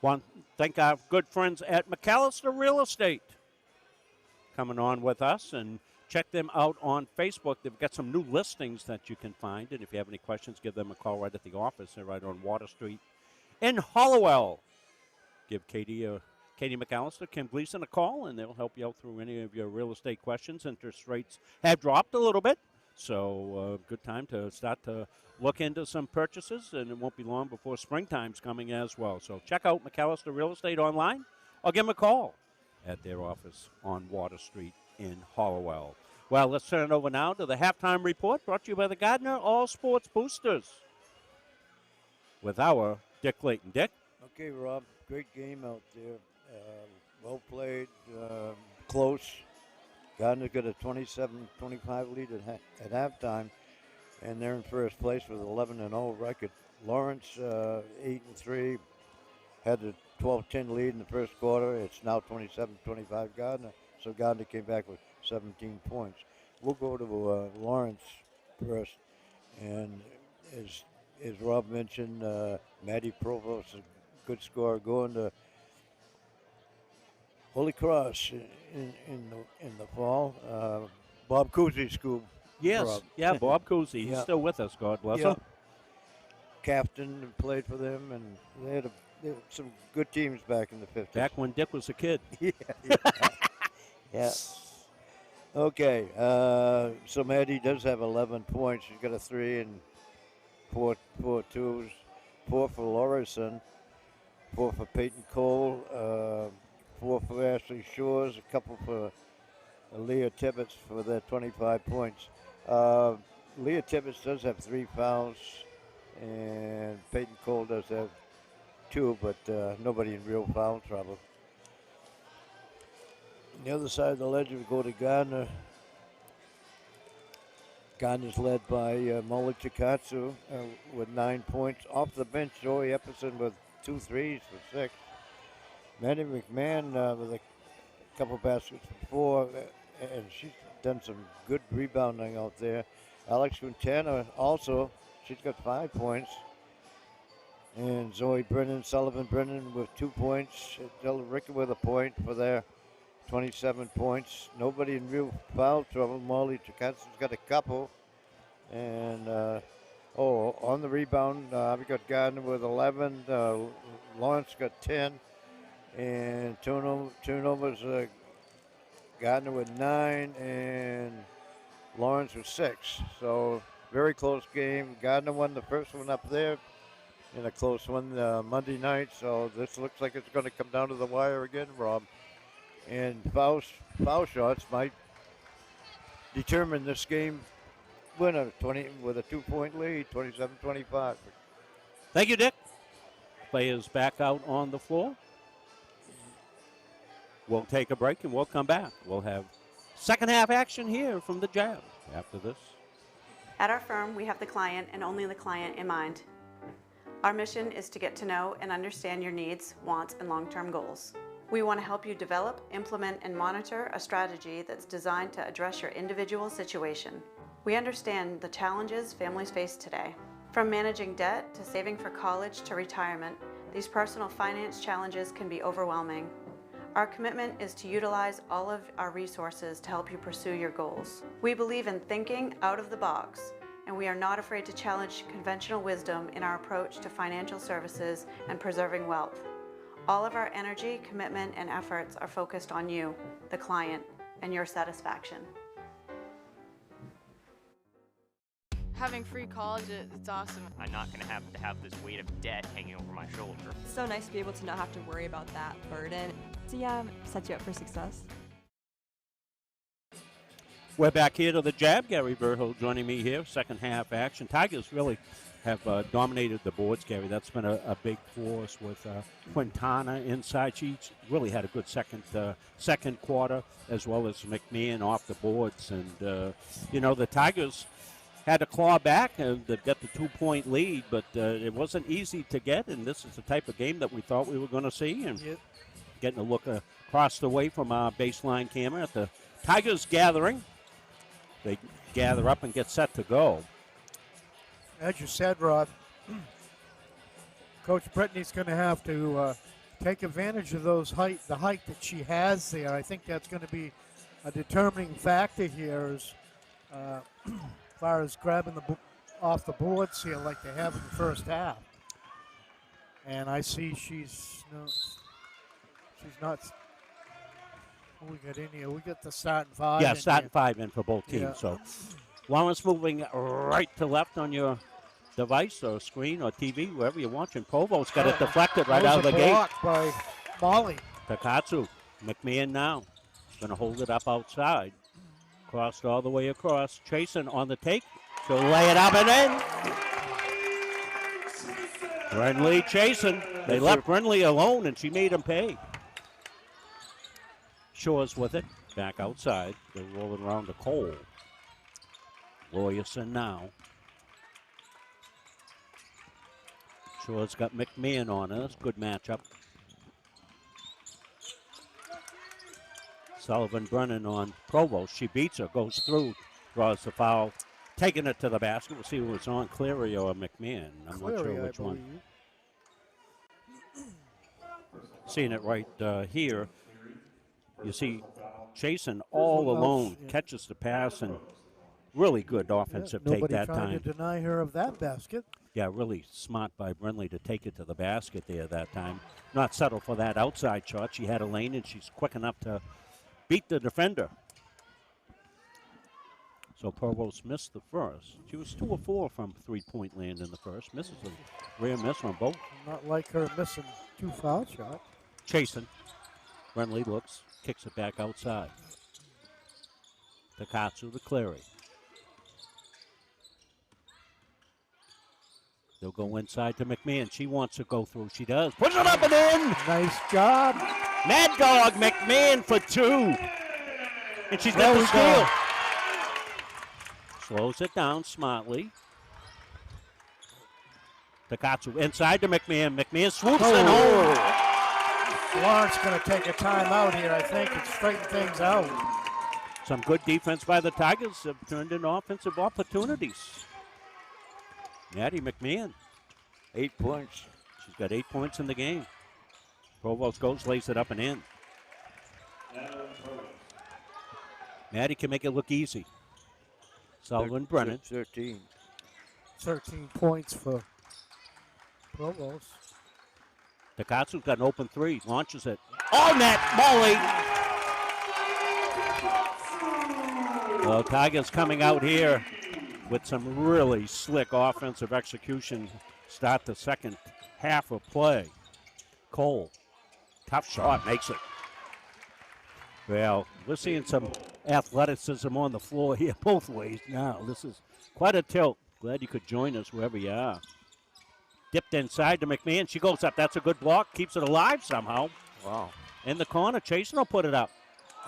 Want to thank our good friends at McAllister Real Estate coming on with us, and check them out on Facebook. They've got some new listings that you can find, and if you have any questions, give them a call right at the office. They're right on Water Street in Hollowell. Give Katie McAllister, Kim Gleason a call, and they'll help you out through any of your real estate questions. Interest rates have dropped a little bit, so good time to start to look into some purchases, and it won't be long before springtime's coming as well. So check out McAllister Real Estate online or give them a call, at their office on Water Street in Hollowell. Well, let's turn it over now to the halftime report brought to you by the Gardiner All Sports Boosters with our Dick Clayton. Dick? Okay, Rob, great game out there. Well played, close. Gardner got a 27-25 lead at halftime, and they're in first place with 11-0 record. Lawrence, 8-3, had a 12-10 lead in the first quarter. It's now 27-25 Gardner, so Gardner came back with 17 points. We'll go to Lawrence first, and as Rob mentioned, Maddie Provost, a good scorer, going to Holy Cross in the fall. Bob Cousy school. Yes, Rob. yeah, Bob Cousy. He's Yeah. still with us, God bless Yeah. him. Captain and played for them, and they had some good teams back in the 50s. Back when Dick was a kid. Yeah. Okay, so Maddie does have 11 points. She's got a 3 and four twos, 4 for Lorison, 4 for Peyton Cole, 4 for Ashley Shores, a couple for Leah Tibbetts for their 25 points. Leah Tibbetts does have 3 fouls, and Peyton Cole does have 2, but nobody in real foul trouble. On the other side of the ledger, we go to Gardner. Gardner's led by Molly Chikatsu with 9 points. Off the bench, Joey Epperson with 2 threes for 6. Maddie McMahon with a couple baskets for 4, and she's done some good rebounding out there. Alex Quintana also, she's got 5 points. And Zoe Sullivan Brennan with 2 points. Del Ricker with a point for their 27 points. Nobody in real foul trouble. Molly Chikatsu's got a couple. And, on the rebound, we got Gardner with 11. Lawrence got 10. And turnovers, Gardner with 9. And Lawrence with 6. So, very close game. Gardner won the first one up there in a close one Monday night. So, this looks like it's going to come down to the wire again, Rob. And foul shots might determine this game winner with a 2-point lead, 27-25. Thank you, Dick. Players back out on the floor. We'll take a break and we'll come back. We'll have second half action here from the Jab after this. At our firm, we have the client and only the client in mind. Our mission is to get to know and understand your needs, wants, and long-term goals. We want to help you develop, implement, and monitor a strategy that's designed to address your individual situation. We understand the challenges families face today. From managing debt to saving for college to retirement, these personal finance challenges can be overwhelming. Our commitment is to utilize all of our resources to help you pursue your goals. We believe in thinking out of the box, and we are not afraid to challenge conventional wisdom in our approach to financial services and preserving wealth. All of our energy, commitment, and efforts are focused on you, the client, and your satisfaction. Having free college, it's awesome. I'm not going to have this weight of debt hanging over my shoulder. It's so nice to be able to not have to worry about that burden. So yeah, set you up for success. We're back here to the Jab. Gary Burhill joining me here. Second half action. Tigers really have dominated the boards, Gary. That's been a big force with Quintana inside. She really had a good second quarter, as well as McMahon off the boards. And, the Tigers had to claw back and get the 2-point lead, but it wasn't easy to get, and this is the type of game that we thought we were going to see. And getting a look across the way from our baseline camera at the Tigers gathering. They gather up and get set to go. As you said, Rod, Coach Brittany's going to have to take advantage of the height that she has there. I think that's going to be a determining factor here as far as grabbing off the boards here like they have in the first half. And I see she's not. What we got in here? We got the starting 5. Yeah, starting 5 in for both teams. Yeah. So Lawrence moving right to left on your device or screen or TV, wherever you're watching. Provo's got it deflected right out of the gate. Blocked by Molly. Takatsu McMahon now. Going to hold it up outside. Crossed all the way across. Chasen on the take. She'll lay it up and in. Brenly Chasen. They left Brenly alone, and she made him pay. Shores with it. Back outside. They're rolling around to Cole. Lawyerson now. Shores got McMahon on her. That's a good matchup. Sullivan Brennan on Provost. She beats her, goes through, draws the foul, taking it to the basket. We'll see who it's on, Cleary or McMahon. I'm not sure which one. Seeing it right here. You see Chasen all alone, catches the pass, and really good offensive take that time. Nobody trying to deny her of that basket. Yeah, really smart by Brenly to take it to the basket there that time. Not settle for that outside shot. She had a lane, and she's quick enough to beat the defender. So Provost missed the first. She was 2 of 4 from three-point land in the first. Misses a rare miss on both. Not like her missing 2 foul shots. Chasen. Brenly looks, kicks it back outside. Takatsu to Cleary. They'll go inside to McMahon. She wants to go through. She does. Push it up and in. Nice job. Mad Dog McMahon for 2. And she's got the steal. Slows it down smartly. Takatsu inside to McMahon. McMahon swoops and home. Lawrence going to take a timeout here, I think, and straighten things out. Some good defense by the Tigers have turned into offensive opportunities. Maddie McMahon, 8 points. She's got 8 points in the game. Provost goes, lays it up and in. Maddie can make it look easy. Sullivan Brennan. 13 points for Provost. Takatsu's got an open 3, launches it. Oh, net, Molly! Well, Tigers coming out here with some really slick offensive execution. Start the second half of play. Cole, tough shot, makes it. Well, we're seeing some athleticism on the floor here both ways now. This is quite a tilt. Glad you could join us wherever you are. Dipped inside to McMahon. She goes up. That's a good block. Keeps it alive somehow. Wow. In the corner. Chasen will put it up.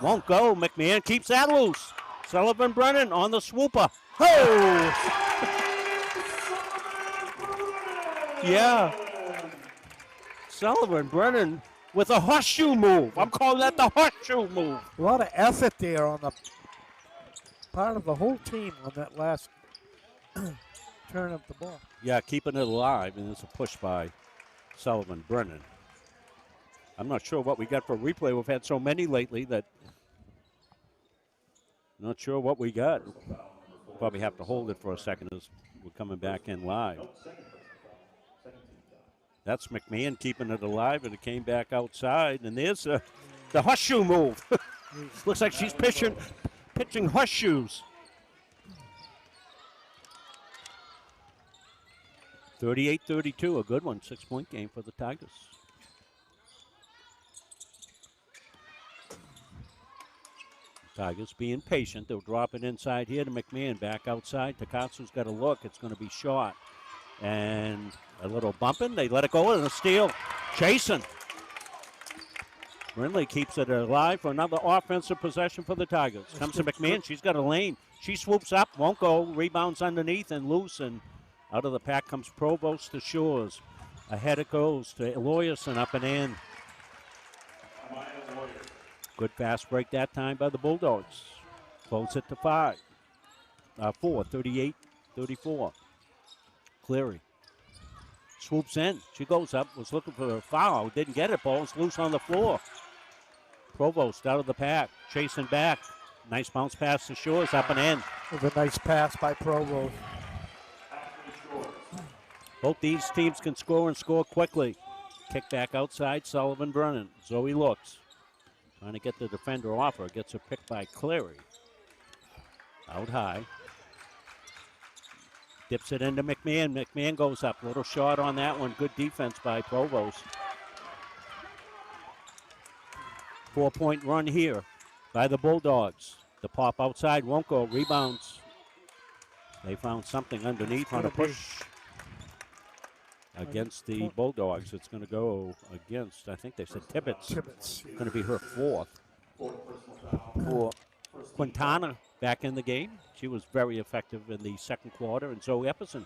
Won't go. McMahon keeps that loose. Sullivan Brennan on the swooper. Oh! Yeah. Sullivan Brennan with a horseshoe move. I'm calling that the horseshoe move. A lot of effort there on the part of the whole team on that last turn of the ball. Yeah, keeping it alive, and it's a push by Sullivan Brennan. I'm not sure what we got for replay. We've had so many lately that not sure what we got. Probably have to hold it for a second as we're coming back in live. That's McMahon keeping it alive, and it came back outside. And there's the horseshoe move. Looks like she's pitching horseshoes. 38-32, a good one. 6-point game for the Tigers. Tigers being patient. They'll drop it inside here to McMahon. Back outside. Takatsu's got a look. It's going to be short. And a little bumping. They let it go and a steal. Chasen. Brindley keeps it alive for another offensive possession for the Tigers. Comes to McMahon. She's got a lane. She swoops up. Won't go. Rebounds underneath and loose. And out of the pack comes Provost to Shores. Ahead it goes to Lawyerson up and in. Good fast break that time by the Bulldogs. Close it to 4, 38-34. Cleary swoops in. She goes up, was looking for a foul, didn't get it. Ball's loose on the floor. Provost out of the pack, chasing back. Nice bounce pass to Shores, up and in. With a nice pass by Provost. Both these teams can score and score quickly. Kick back outside, Sullivan Brennan. Zoe looks. Trying to get the defender off her. Gets a pick by Cleary. Out high. Dips it into McMahon. McMahon goes up. Little shot on that one. Good defense by Provost. 4-point run here by the Bulldogs. The pop outside won't go. Rebounds. They found something underneath on a push against the Bulldogs. It's going to go against, I think they said Tibbetts. Tibbetts. Going to be her fourth. Quintana back in the game. She was very effective in the second quarter. And Zoe Epperson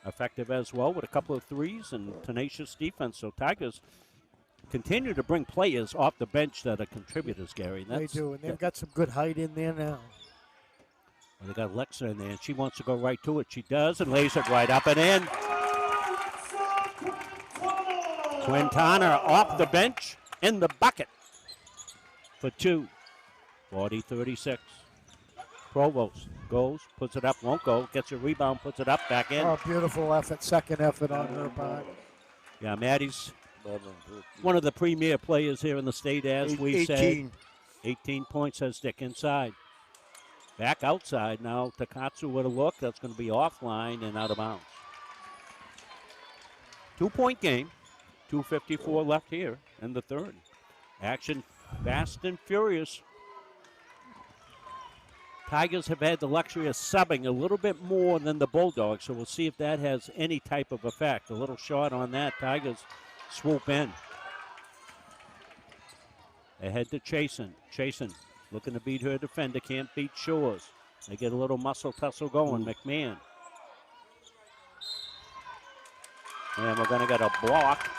effective as well with a couple of threes and tenacious defense. So Tigers continue to bring players off the bench that are contributors, Gary. They do, and they've got some good height in there now. Well, they got Alexa in there, and she wants to go right to it. She does, and lays it right up and in. Quintana off the bench in the bucket for two. 40-36. Provost goes, puts it up, won't go, gets a rebound, puts it up, back in. Oh, beautiful effort, second effort on her part. Yeah, Maddie's one of the premier players here in the state, as we said. 18 points, says Dick, inside. Back outside now. Takatsu with a look. That's going to be offline and out of bounds. 2-point game. 2:54 left here in the third. Action fast and furious. Tigers have had the luxury of subbing a little bit more than the Bulldogs, so we'll see if that has any type of effect. A little short on that. Tigers swoop in. Ahead to Chasen. Chasen looking to beat her defender. Can't beat Shores. They get a little muscle tussle going. McMahon. And we're going to get a block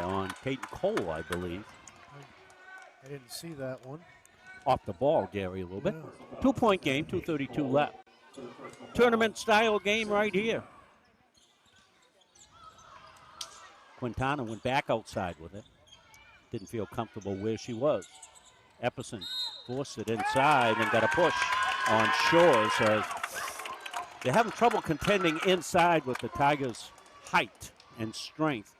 on Peyton Cole, I believe. I didn't see that one. Off the ball, Gary, a little bit. 2-point game, 2:32 left. Tournament style game right here. Quintana went back outside with it. Didn't feel comfortable where she was. Epperson forced it inside and got a push on Shores. As they're having trouble contending inside with the Tigers' height and strength.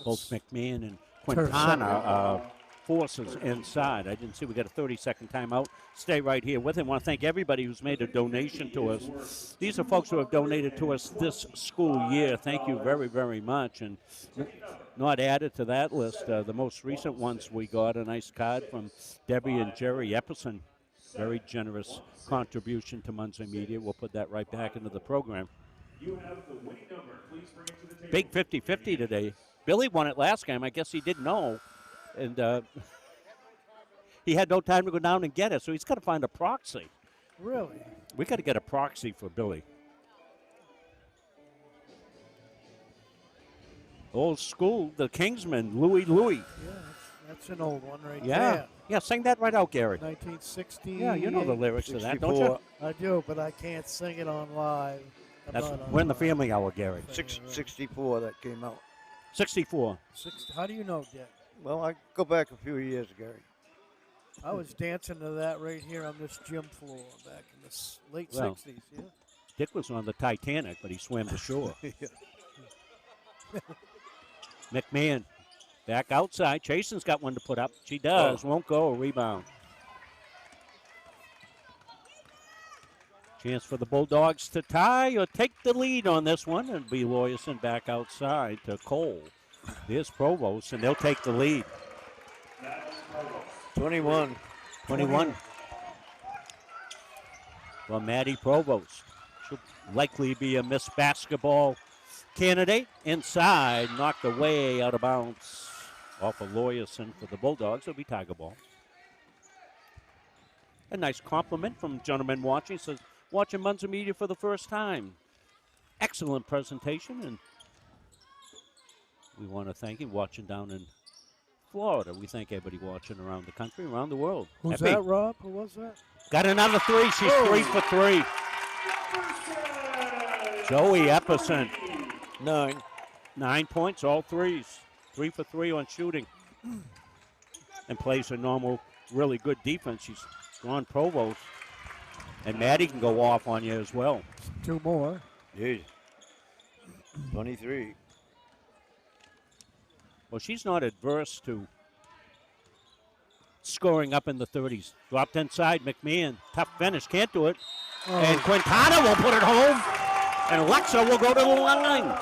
Both McMahon and Quintana forces inside. I didn't see we got a 30-second timeout. Stay right here with him. I want to thank everybody who's made a donation to us. These are folks who have donated to us this school year. Thank you very, very much. And not added to that list, the most recent ones we got a nice card from Debbie and Jerry Epperson. Very generous contribution to Muncie Media. We'll put that right back into the program. You have the winning number. Please bring it to the table. Big 50-50 today. Billy won it last game. I guess he didn't know. And he had no time to go down and get it, so he's got to find a proxy. Really? We got to get a proxy for Billy. Old school, the Kingsman, Louie. Yeah, that's an old one right there. Yeah, sing that right out, Gary. 1960. Yeah, you know the lyrics to that, don't you? I do, but I can't sing it on live. We're in the family hour, Gary. 64 that came out. 64. How do you know, Dick? Well, I go back a few years, Gary. I was dancing to that right here on this gym floor back in the late 60s. Yeah. Dick was on the Titanic, but he swam to shore. McMahon back outside. Chasen's got one to put up. She does. Won't go. Rebound. Chance for the Bulldogs to tie or take the lead on this one. It'll be Lawyerson back outside to Cole. There's Provost, and they'll take the lead. 21. Well, Maddie Provost. She'll likely be a Miss Basketball candidate. Inside, knocked away out of bounds off of Lawyerson for the Bulldogs. It'll be Tiger ball. A nice compliment from gentleman watching. Says, watching Muncie Media for the first time. Excellent presentation, and we want to thank you watching down in Florida. We thank everybody watching around the country, around the world. Who's that, Rob? Who was that? Got another three. She's 3 for 3. Zoe Epperson. 9 points, all threes. 3 for 3 on shooting. And plays a normal, really good defense. She's on Provost. And Maddie can go off on you as well. 2 more. Jeez. 23. Well, she's not adverse to scoring up in the 30s. Dropped inside, McMahon. Tough finish, can't do it. And Quintana will put it home. And Alexa will go to the line.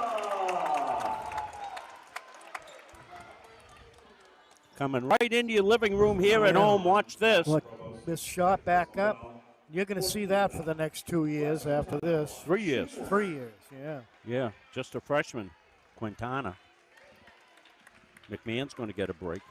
coming right into your living room here at home. Watch this. Look, this shot back up. You're going to see that for the next 2 years after this. 3 years. 3 years, yeah. Yeah, just a freshman, Quintana. McMahon's going to get a break.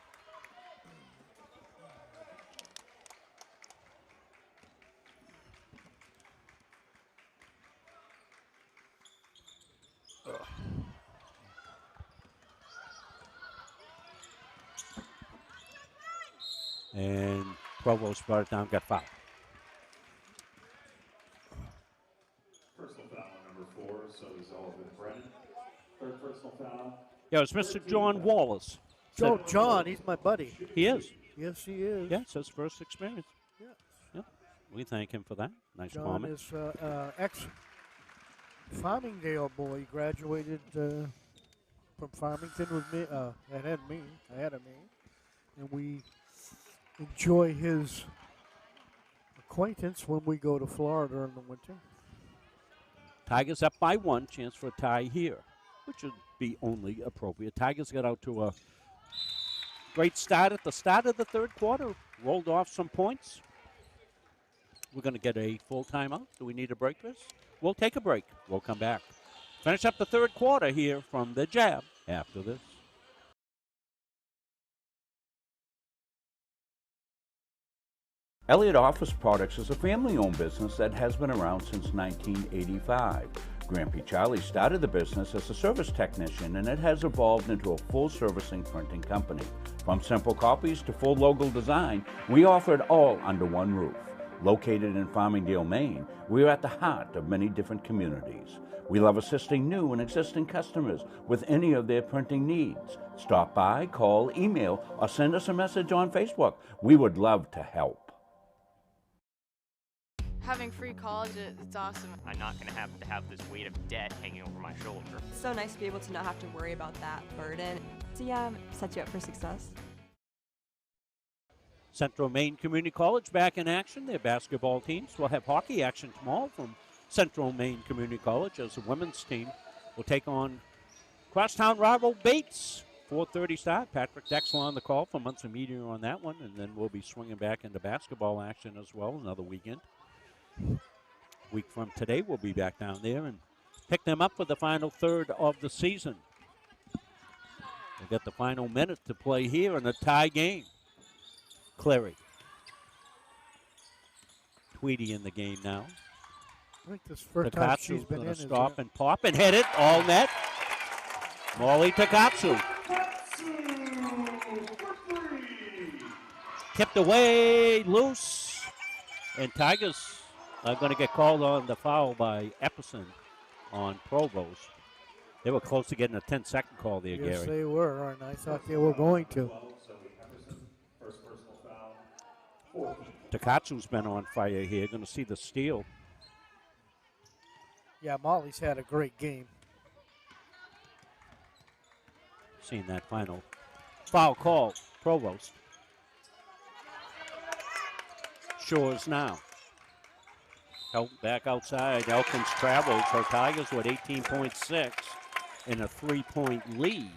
And Provost brought it down, got fouled. Personal foul on number 4, so he's all with Brennan. Third personal foul. Yeah, it's Mr. John Wallace. John, he's my buddy. He is. Yes, he is. Yeah, it's his first experience. Yes. Yeah. We thank him for that. Nice John comment. is ex-Farmingdale boy. He graduated from Farmington with me. Ahead of me. And we enjoy his acquaintance when we go to Florida in the winter. Tigers up by 1, chance for a tie here, which would be only appropriate. Tigers got out to a great start at the start of the third quarter, rolled off some points. We're going to get a full timeout. Do we need to break this? We'll take a break. We'll come back. Finish up the third quarter here from the Jab after this. Elliott Office Products is a family-owned business that has been around since 1985. Grampy Charlie started the business as a service technician, and it has evolved into a full-servicing printing company. From simple copies to full logo design, we offer it all under one roof. Located in Farmingdale, Maine, we are at the heart of many different communities. We love assisting new and existing customers with any of their printing needs. Stop by, call, email, or send us a message on Facebook. We would love to help. Having free college, it's awesome. I'm not going to have this weight of debt hanging over my shoulder. It's so nice to be able to not have to worry about that burden. So yeah, set you up for success. Central Maine Community College back in action. Their basketball teams will have hockey action tomorrow from Central Maine Community College as the women's team will take on crosstown rival Bates. 4:30 start. Patrick Dexler on the call for Muncie Media on that one, and then we'll be swinging back into basketball action as well another weekend. Week from today, we'll be back down there and pick them up for the final third of the season. We'll get the final minute to play here in a tie game. Cleary. Tweedy in the game now. I think this first time she's been in. Stop and pop and hit it. All net. Molly Takatsu. Tipped away, loose. And Tigers are going to get called on the foul by Epperson on Provost. They were close to getting a 10-second call there, Gary. Yes, they were, and I thought they were going to. Takatsu's been on fire here. Going to see the steal. Yeah, Molly's had a great game. Seeing that final foul call, Provost. Shores now. Held back outside. Elkins travels. Her Tigers with 18.6 and a 3-point lead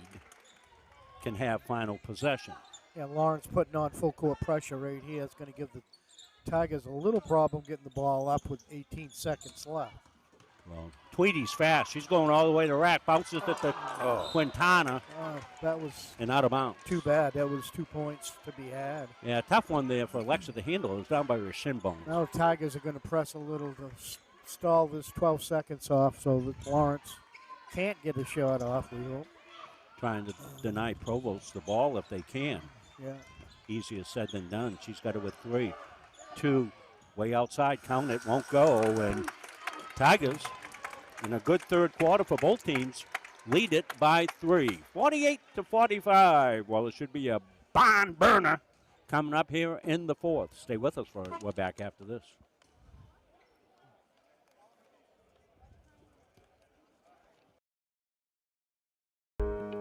can have final possession. Yeah, Lawrence putting on full court pressure right here. It's going to give the Tigers a little problem getting the ball up with 18 seconds left. Well, Tweedy's fast. She's going all the way to rack. Bounces at the Quintana. That was and out of bounds. Too bad. That was 2 points to be had. Yeah, tough one there for Alexa to handle. It was down by her shin bone. Now the Tigers are going to press a little to stall this 12 seconds off so that Lawrence can't get a shot off, we hope. Trying to deny Provost the ball if they can. Yeah. Easier said than done. She's got it with 3. 2, way outside. Count it, won't go. And Tigers, in a good third quarter for both teams, lead it by 3. 48-45. Well, it should be a barn burner coming up here in the fourth. Stay with us for it. We're back after this.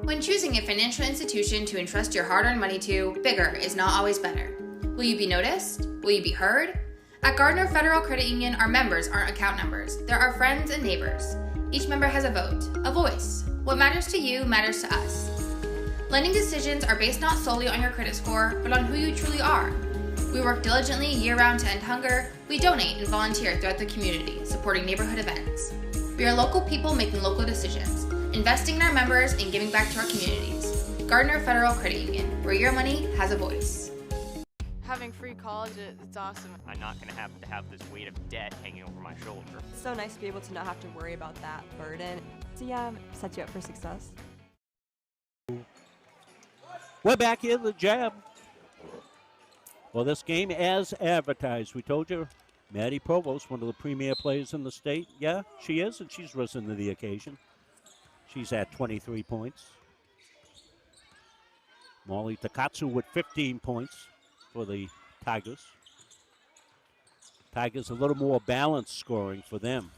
When choosing a financial institution to entrust your hard-earned money to, bigger is not always better. Will you be noticed? Will you be heard? At Gardiner Federal Credit Union, our members aren't account numbers. They're our friends and neighbors. Each member has a vote, a voice. What matters to you matters to us. Lending decisions are based not solely on your credit score, but on who you truly are. We work diligently year-round to end hunger. We donate and volunteer throughout the community, supporting neighborhood events. We are local people making local decisions, investing in our members and giving back to our communities. Gardiner Federal Credit Union, where your money has a voice. Having free college, it's awesome. I'm not going to have this weight of debt hanging over my shoulder. It's so nice to be able to not have to worry about that burden. So yeah, set you up for success. We're back here, the Jab. Well, this game, as advertised, we told you, Maddie Provost, one of the premier players in the state. Yeah, she is, and she's risen to the occasion. She's at 23 points. Molly Takatsu with 15 points for the Tigers. Tigers a little more balanced scoring for them.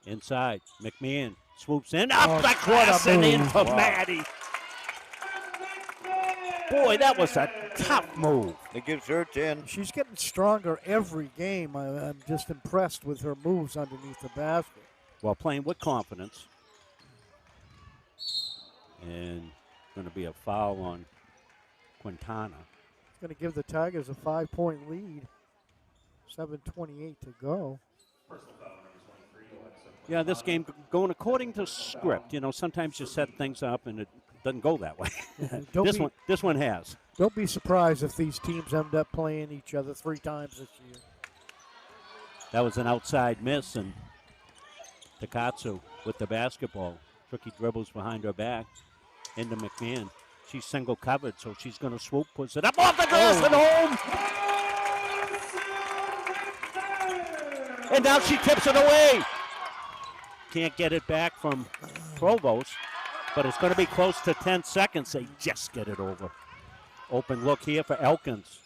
Inside, McMahon swoops in, up the glass and in for Maddie. Boy, that was a tough move. It gives her 10. She's getting stronger every game. I'm just impressed with her moves underneath the basket. While playing with confidence. And going to be a foul on Quintana. It's going to give the Tigers a 5-point lead. 7:28 to go. Yeah, this game going according to script. You know, sometimes you set things up and it doesn't go that way. This one has. Don't be surprised if these teams end up playing each other 3 times this year. That was an outside miss, and Takatsu with the basketball. Tricky dribbles behind her back into McMahon. She's single covered, so she's going to swoop, puts it up off the glass and home. And now she tips it away. Can't get it back from Provost, but it's going to be close to 10 seconds. They just get it over. Open look here for Elkins.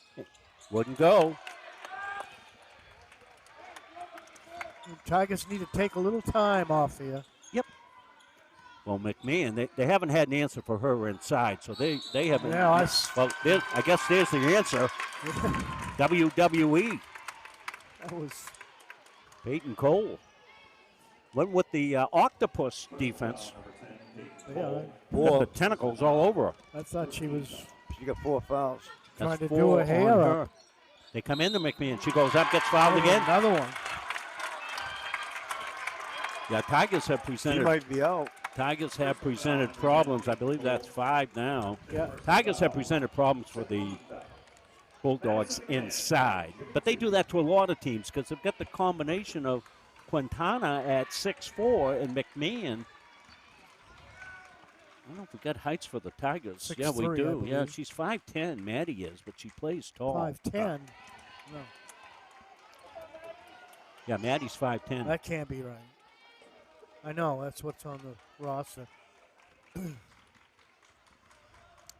Wouldn't go. Tigers need to take a little time off here. Yep. Well, McMahon, they haven't had an answer for her inside, so they haven't. Yeah, I guess there's the answer. WWE. That was Peyton Cole. Went with the octopus defense. Yeah, Got the tentacles all over her. I thought she got 4 fouls. Trying to do her hair up. They come into McMahon. She goes up, gets fouled again. Another one. Yeah, Tigers have presented. She might be out. Tigers have presented problems. I believe that's 5 now. Yeah. Tigers have presented problems for the Bulldogs inside. But they do that to a lot of teams because they've got the combination of Quintana at 6'4" and McMahon. I don't know if we got heights for the Tigers. 6'3", yeah, we do. I Yeah, believe. she's 5'10", Maddie is, but she plays tall. 5'10". No, Yeah, Maddie's 5'10". that can't be right. I know, that's what's on the roster.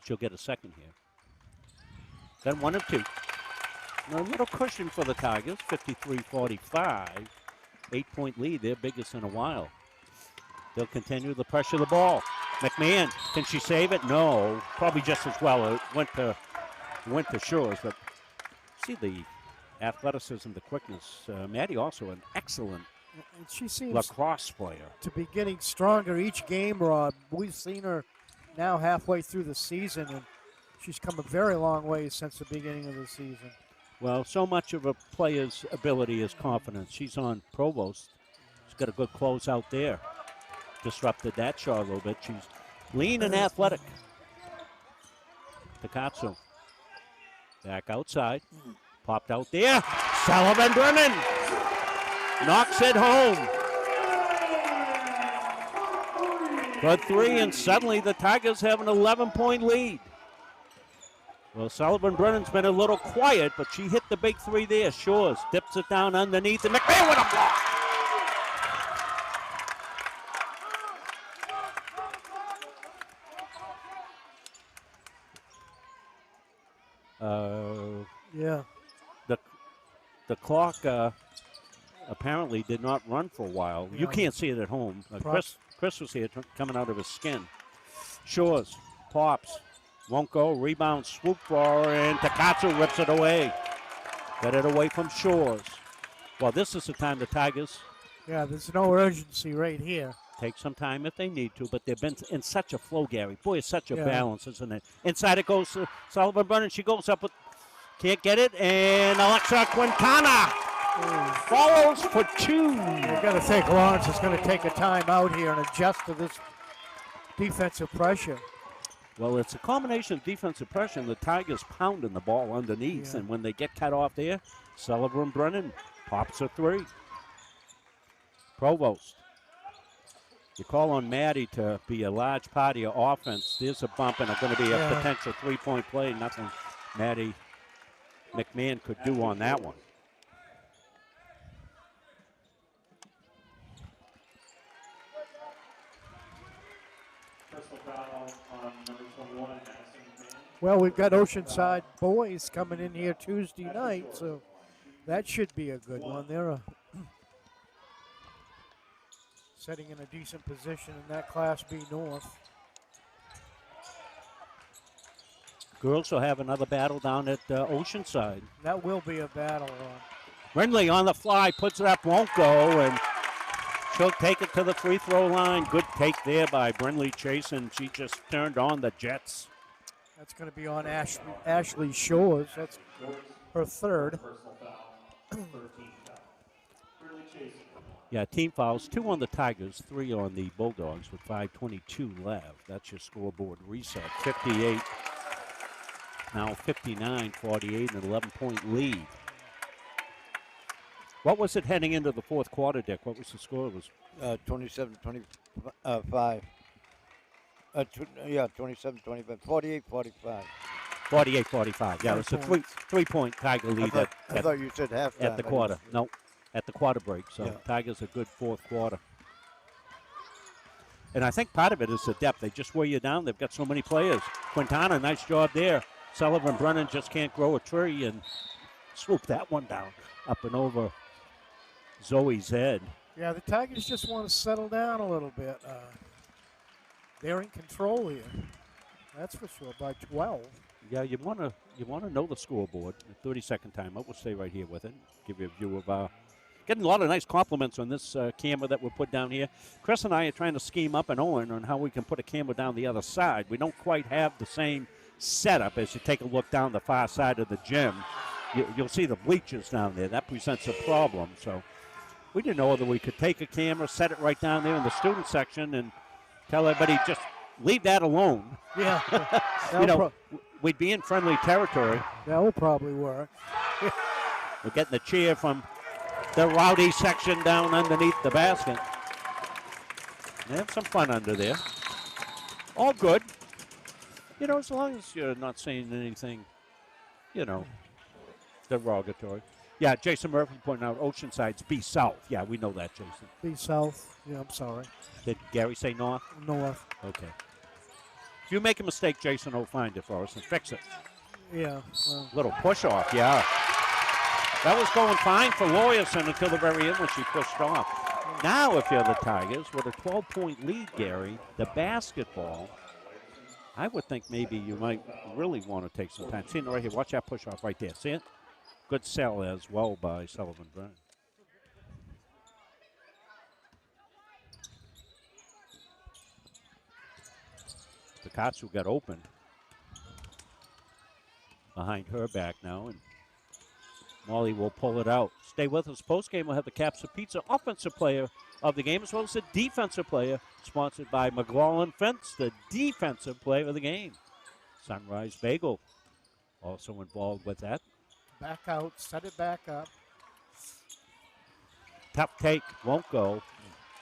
She'll get a second here. Then 1 of 2. Now, a little cushion for the Tigers, 53-45. 8-point lead, their biggest in a while. They'll continue the pressure of the ball. McMahon, can she save it? No, probably just as well. It went to Shores, but see the athleticism, the quickness. Maddie also an excellent And she seems lacrosse player. to be getting stronger each game, Rob. We've seen her now halfway through the season, and she's come a very long way since the beginning of the season. Well, so much of a player's ability is confidence. She's on Provost. She's got a good close out there. Disrupted that shot a little bit. She's lean and athletic. Takatsu. Back outside. Popped out there. Sullivan Brennan knocks it home. For 3, and suddenly the Tigers have an 11-point lead. Well, Sullivan Brennan's been a little quiet, but she hit the big 3 there. Shores dips it down underneath, and McMahon with a block. Yeah. The clock apparently did not run for a while. You can't see it at home. Chris was here coming out of his skin. Shores pops. Won't go. Rebound, swoop for her, and Takatsu rips it away. Got it away from Shores. Well, this is the time the Tigers. Yeah, there's no urgency right here. Take some time if they need to, but they've been in such a flow, Gary. Boy, it's such a Yeah. balance, isn't it? Inside it goes Sullivan Brennan. She goes up with, can't get it, and Alexa Quintana follows for 2. You got to think Lawrence is going to take a time out here and adjust to this defensive pressure. Well, it's a combination of defensive pressure and the Tigers pounding the ball underneath, and when they get cut off there, Sullivan Brennan pops a 3. Provost. You call on Maddie to be a large part of your offense. There's a bump and it's going to be a potential 3-point play. Nothing Maddie McMahon could do on that one. Personal foul on number 21, Madison McMahon. Well, we've got Oceanside boys coming in here Tuesday night, so that should be a good one. They're setting in a decent position in that Class B North. Girls will have another battle down at Oceanside. That will be a battle. Brindley on the fly, puts it up, won't go, and she'll take it to the free throw line. Good take there by Brindley Chasen. She just turned on the Jets. That's going to be on Ashley Shores. That's her third. Yeah, team fouls, 2 on the Tigers, 3 on the Bulldogs with 5:22 left. That's your scoreboard reset. 58, now 59, 48, an 11-point lead. What was it heading into the fourth quarter, Dick? What was the score? It was 27-25. 27-25. 48-45. 48-45. Yeah, it's a three-point Tiger lead I thought you said halftime. at the quarter. No, at the quarter break. So Yeah. Tigers a good fourth quarter. And I think part of it is the depth. They just wear you down. They've got so many players. Quintana, nice job there. Sullivan Brennan just can't grow a tree and swoop that one down up and over Zoe's head. Yeah, the Tigers just want to settle down a little bit. They're in control here. That's for sure, by 12. Yeah, you want to know the scoreboard. The 30-second timeout. We'll stay right here with it. Give you a view of getting a lot of nice compliments on this camera that we put down here. Chris and I are trying to scheme up an Owen on how we can put a camera down the other side. We don't quite have the same setup as you take a look down the far side of the gym. You'll see the bleachers down there. That presents a problem. So we didn't know whether we could take a camera, set it right down there in the student section, and tell everybody just leave that alone. Yeah. We'd be in friendly territory. That will probably work. We're getting the cheer from the rowdy section down underneath the basket. They have some fun under there. All good. As long as you're not saying anything, derogatory. Yeah, Jason Murphy pointing out Oceanside's B South. Yeah, we know that, Jason. B South. Yeah, I'm sorry. Did Gary say North? North. Okay. If you make a mistake, Jason will find it for us and fix it. Yeah. Well. Little push off, yeah. That was going fine for Lawyerson until the very end when she pushed off. Now, if you're the Tigers, with a 12-point lead, Gary, the basketball, I would think maybe you might really want to take some time. See it right here. Watch that push off right there. See it? Good sell as well by Sullivan Brennan. The Katsu got open behind her back now, and Molly will pull it out. Stay with us. Postgame, we'll have the Capsa Pizza offensive player of the game, as well as the defensive player, sponsored by McLaughlin Fence, the defensive player of the game. Sunrise Bagel also involved with that. Back out, set it back up. Tough take, won't go.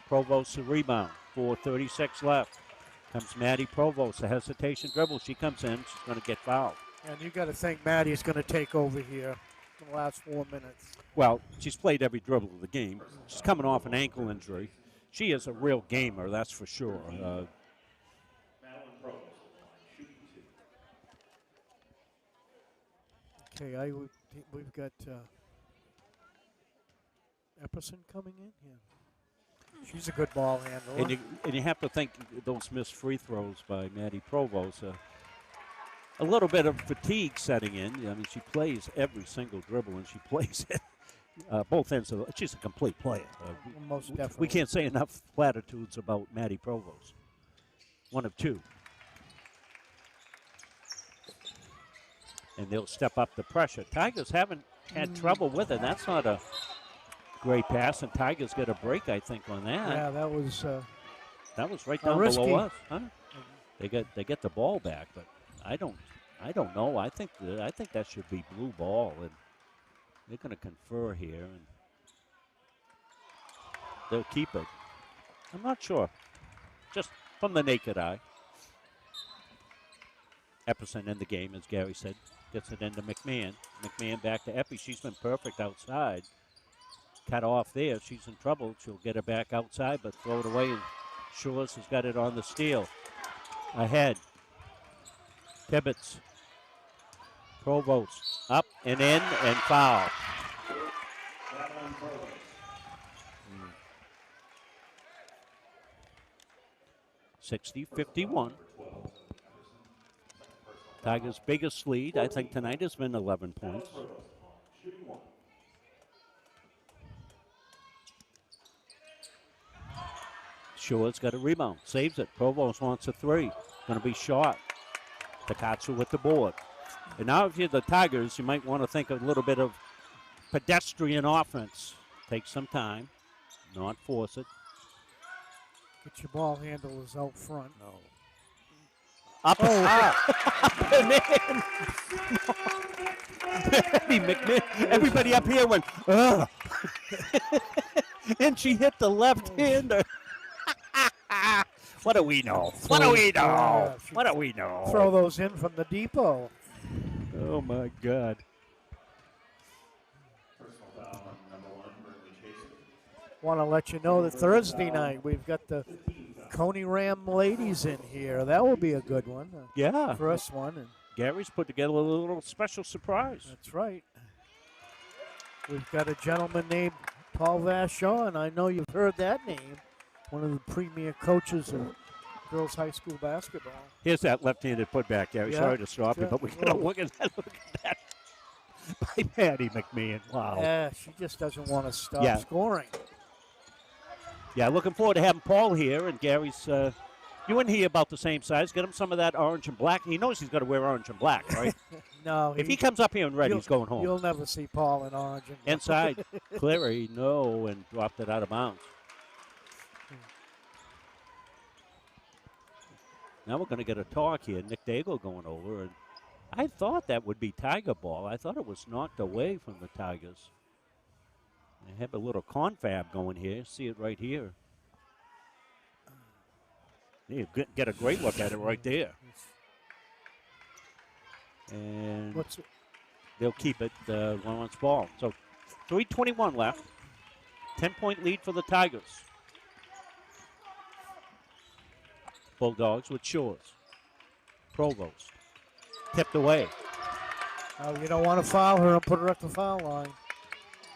Provost the rebound, 4:36 left. Comes Maddie Provost, a hesitation dribble. She comes in, she's going to get fouled. And you got to think Maddie's going to take over here in the last 4 minutes. Well, she's played every dribble of the game. She's coming off an ankle injury. She is a real gamer, that's for sure. Okay, we've got Epperson coming in. Yeah, she's a good ball handler. And you have to think those missed free throws by Maddie Provost. A little bit of fatigue setting in. I mean, she plays every single dribble, and she plays it both ends of she's a complete player. Most definitely. We can't say enough platitudes about Maddie Provost. One of two. And they'll step up the pressure. Tigers haven't had trouble with it. That's not a great pass, and Tigers get a break, I think, on that. Yeah, that was right down risky. below us. Huh? They get the ball back, but I don't know. I think that should be blue ball, and they're going to confer here, and they'll keep it. I'm not sure, just from the naked eye. Epperson in the game, as Gary said, gets it into McMahon. McMahon back to Epi. She's been perfect outside. Cut off there. She's in trouble. She'll get it back outside, but throw it away, and Shores has got it on the steal. Ahead. Tibbetts. Provost up and in and foul. 60-51. Tigers' biggest lead, I think, tonight has been 11 points. Shores got a rebound, saves it. Provost wants a three. Going to be short. Takatsu with the board. And now if you're the Tigers, you might want to think a little bit of pedestrian offense. Take some time, not force it. Get your ball handlers out front. No. Up and in. Everybody up here went, ugh. And she hit the left-hander. What do we know? What do we know? What do we know? Throw those in from the depot. Oh, my God. Want to let you know that Thursday night we've got the Coney Ram ladies in here. That will be a good one. Yeah. First one. And Gary's put together a little special surprise. that's right. We've got a gentleman named Paul Vachon. I know you've heard that name. One of the premier coaches of girls high school basketball. Here's that left-handed putback, Gary. Yeah. Sorry to stop you, but we got to look at that. Look at that. By Maddie McMahon. Wow. Yeah, she just doesn't want to stop scoring. Yeah, looking forward to having Paul here, and Gary's, you and he about the same size. Get him some of that orange and black. He knows he's got to wear orange and black, right? No. If he comes up here in red, he's going home. You'll never see Paul in orange and black. Inside, Cleary, no, and dropped it out of bounds. Now we're going to get a talk here. Nick Daigle going over, and I thought that would be Tiger ball. I thought it was knocked away from the Tigers. They have a little confab going here. See it right here. You get a great look at it right there. And they'll keep it Lawrence ball. So 3:21 left. 10-point lead for the Tigers. Bulldogs with Shores. Provost. Tipped away. Oh, you don't want to foul her and put her at the foul line.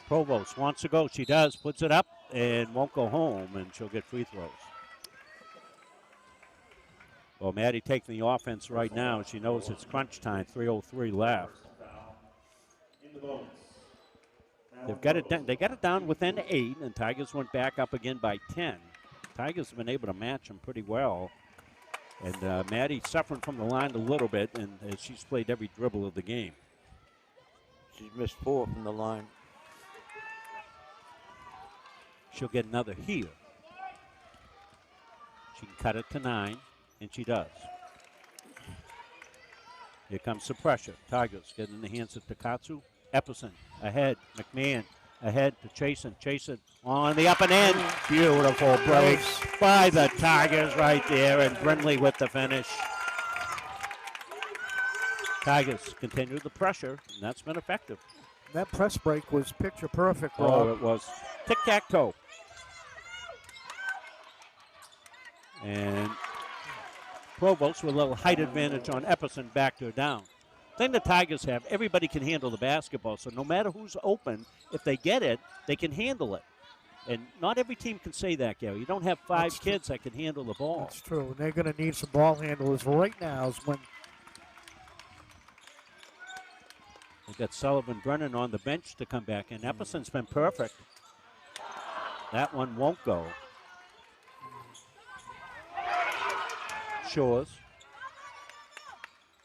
Provost wants to go. She does. Puts it up and won't go home, and she'll get free throws. Well, Maddie taking the offense right now. She knows it's crunch time. 3:03 left. They've got it down. They got it down within 8, and Tigers went back up again by 10. Tigers have been able to match them pretty well. And Maddie suffering from the line a little bit, and she's played every dribble of the game. She's missed 4 from the line. She'll get another here. She can cut it to 9, and she does. Here comes the pressure. Tigers get in the hands of Takatsu. Epperson ahead. McMahon ahead to Chasen. Chasen on the up and in. Beautiful break by the Tigers right there, and Brindley with the finish. Tigers continue the pressure, and that's been effective. That press break was picture perfect, Rob. Oh, it was tic-tac-toe. And Provost with a little height advantage on Epperson, backed her down. Thing the Tigers have, everybody can handle the basketball, so no matter who's open, if they get it, they can handle it. And not every team can say that, Gary. You don't have 5 kids that can handle the ball. That's true. And they're going to need some ball handlers right now is when They've got Sullivan Brennan on the bench to come back in. Epperson's been perfect. That one won't go. Shores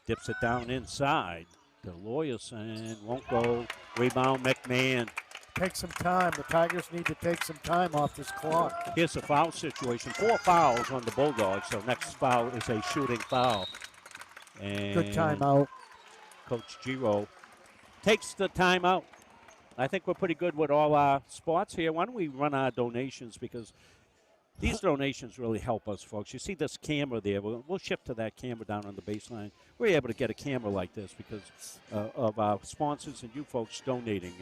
dips it down inside. The Lawyerson won't go. Rebound McMahon. Take some time. The Tigers need to take some time off this clock. Here's a foul situation. 4 fouls on the Bulldogs, so next foul is a shooting foul. And good timeout. Coach Giro takes the timeout. I think we're pretty good with all our spots here. Why don't we run our donations, because these donations really help us, folks. You see this camera there. We'll shift to that camera down on the baseline. We're able to get a camera like this because of our sponsors and you folks donating.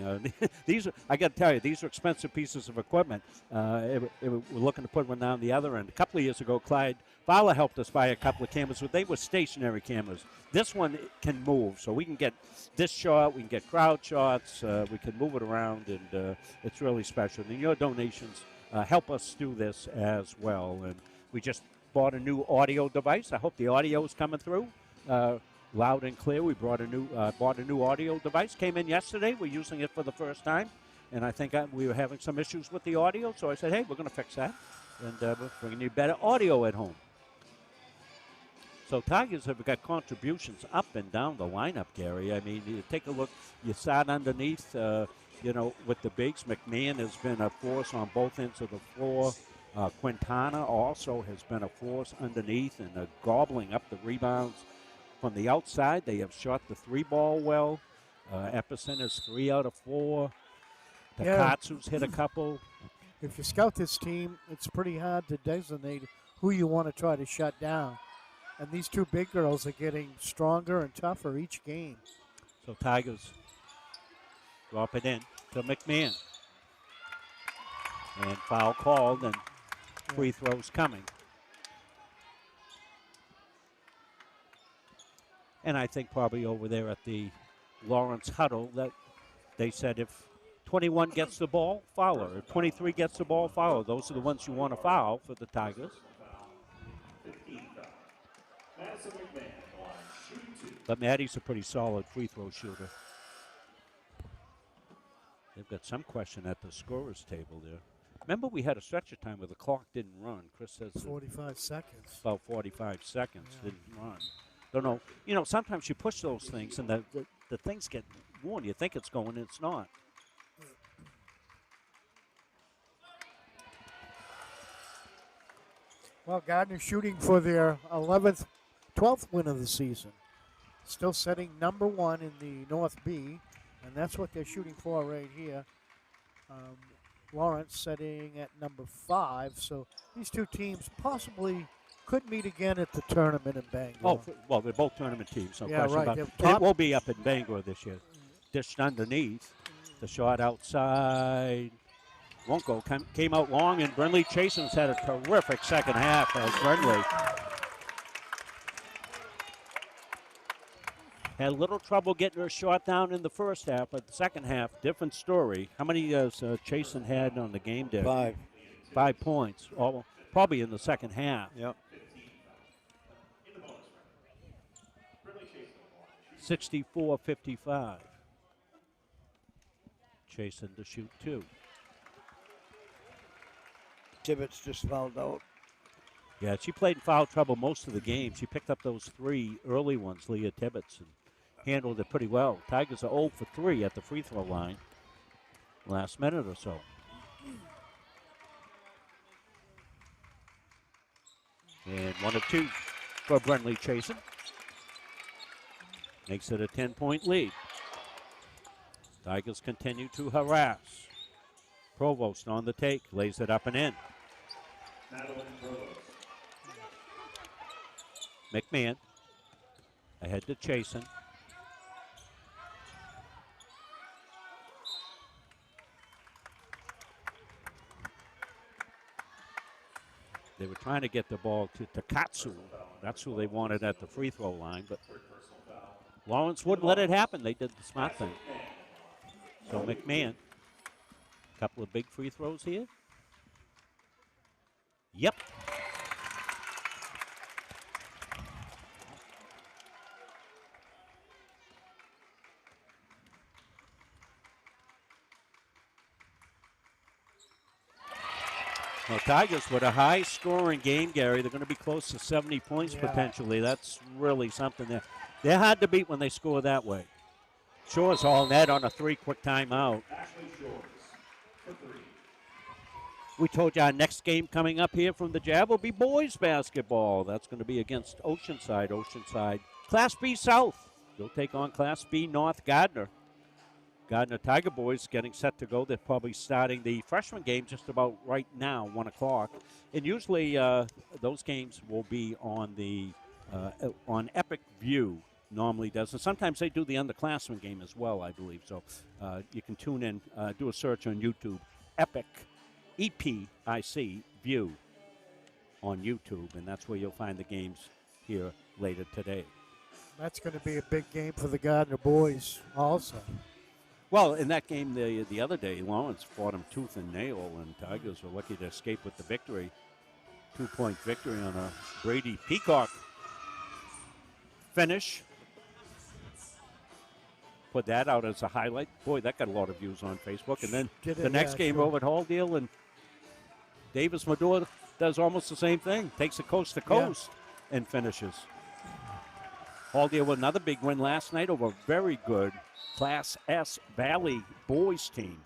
These are, I got to tell you, these are expensive pieces of equipment. We're looking to put one down the other end. A couple of years ago, Clyde Fowler helped us buy a couple of cameras, but they were stationary cameras. This one can move, so we can get this shot, we can get crowd shots, we can move it around, and it's really special. And your donations help us do this as well. And we just bought a new audio device. I hope the audio is coming through loud and clear. We bought a new audio device. Came in yesterday. We're using it for the first time, and I think we were having some issues with the audio. So I said, hey, we're going to fix that, and we're going to need better audio at home. So Tigers have got contributions up and down the lineup, Gary. I mean, you take a look. You start underneath. With the bigs, McMahon has been a force on both ends of the floor. Quintana also has been a force underneath and gobbling up the rebounds. From the outside, they have shot the 3-ball well. Epperson is 3 out of 4. Takatsu's hit a couple. If you scout this team, it's pretty hard to designate who you want to try to shut down. And these two big girls are getting stronger and tougher each game. So Tigers drop it in to McMahon. And foul called and free throws coming. And I think probably over there at the Lawrence huddle that they said if 21 gets the ball, foul her. If 23 gets the ball, foul her. Those are the ones you want to foul for the Tigers. But Maddie's a pretty solid free throw shooter. They've got some question at the scorer's table there. Remember, we had a stretch of time where the clock didn't run. Chris says 45 seconds. About 45 seconds didn't run. Don't know. You know, sometimes you push those things and the things get worn. You think it's going, and it's not. Well, Gardner shooting for their 12th win of the season. Still setting number 1 in the North B, and that's what they're shooting for right here. Lawrence setting at number 5, so these two teams possibly could meet again at the tournament in Bangor. Oh, well, they're both tournament teams, no yeah, question right. about it. It will be up in Bangor this year. Dished underneath. The shot outside won't go. Came out long, and Brinley Chasen's had a terrific second half as Brinley had a little trouble getting her shot down in the first half, but the second half, different story. How many has Chasen had on the game day? 5. 5 points, probably in the second half. Yep. 64-55. Chasen to shoot 2. Tibbetts just fouled out. Yeah, she played in foul trouble most of the game. She picked up those 3 early ones, Leah Tibbetts, and handled it pretty well. Tigers are 0 for 3 at the free throw line last minute or so. And 1 of 2 for Brenley Chasen. Makes it a 10-point lead. Tigers continue to harass. Provost on the take, lays it up and in. McMahon ahead to Chasen. They were trying to get the ball to Takatsu. That's who they wanted at the free throw line, but Lawrence wouldn't let it happen. They did the smart thing. So McMahon, a couple of big free throws here. Yep. Well, Tigers with a high-scoring game, Gary. They're going to be close to 70 points potentially. That's really something there. They're hard to beat when they score that way. Shores all net on a 3 quick timeout. Ashley Shores for 3. We told you our next game coming up here from the Jab will be boys basketball. That's going to be against Oceanside. Oceanside, Class B South. They'll take on Class B North Gardiner. Gardiner Tiger Boys getting set to go. They're probably starting the freshman game just about right now, 1 o'clock. And usually those games will be on the on Epic View. Normally does, and sometimes they do the underclassmen game as well, I believe. So you can tune in, do a search on YouTube, Epic, EPIC View on YouTube, and that's where you'll find the games here later today. That's going to be a big game for the Gardner boys also. Well, in that game the other day, Lawrence fought him tooth and nail, and Tigers were lucky to escape with the victory. 2-point victory on a Brady Peacock finish. Put that out as a highlight. Boy, that got a lot of views on Facebook. And then the next game over at Halldale, and Davis Madore does almost the same thing. Takes it coast to coast and finishes. Halldale with another big win last night over a very good Class S Valley boys team.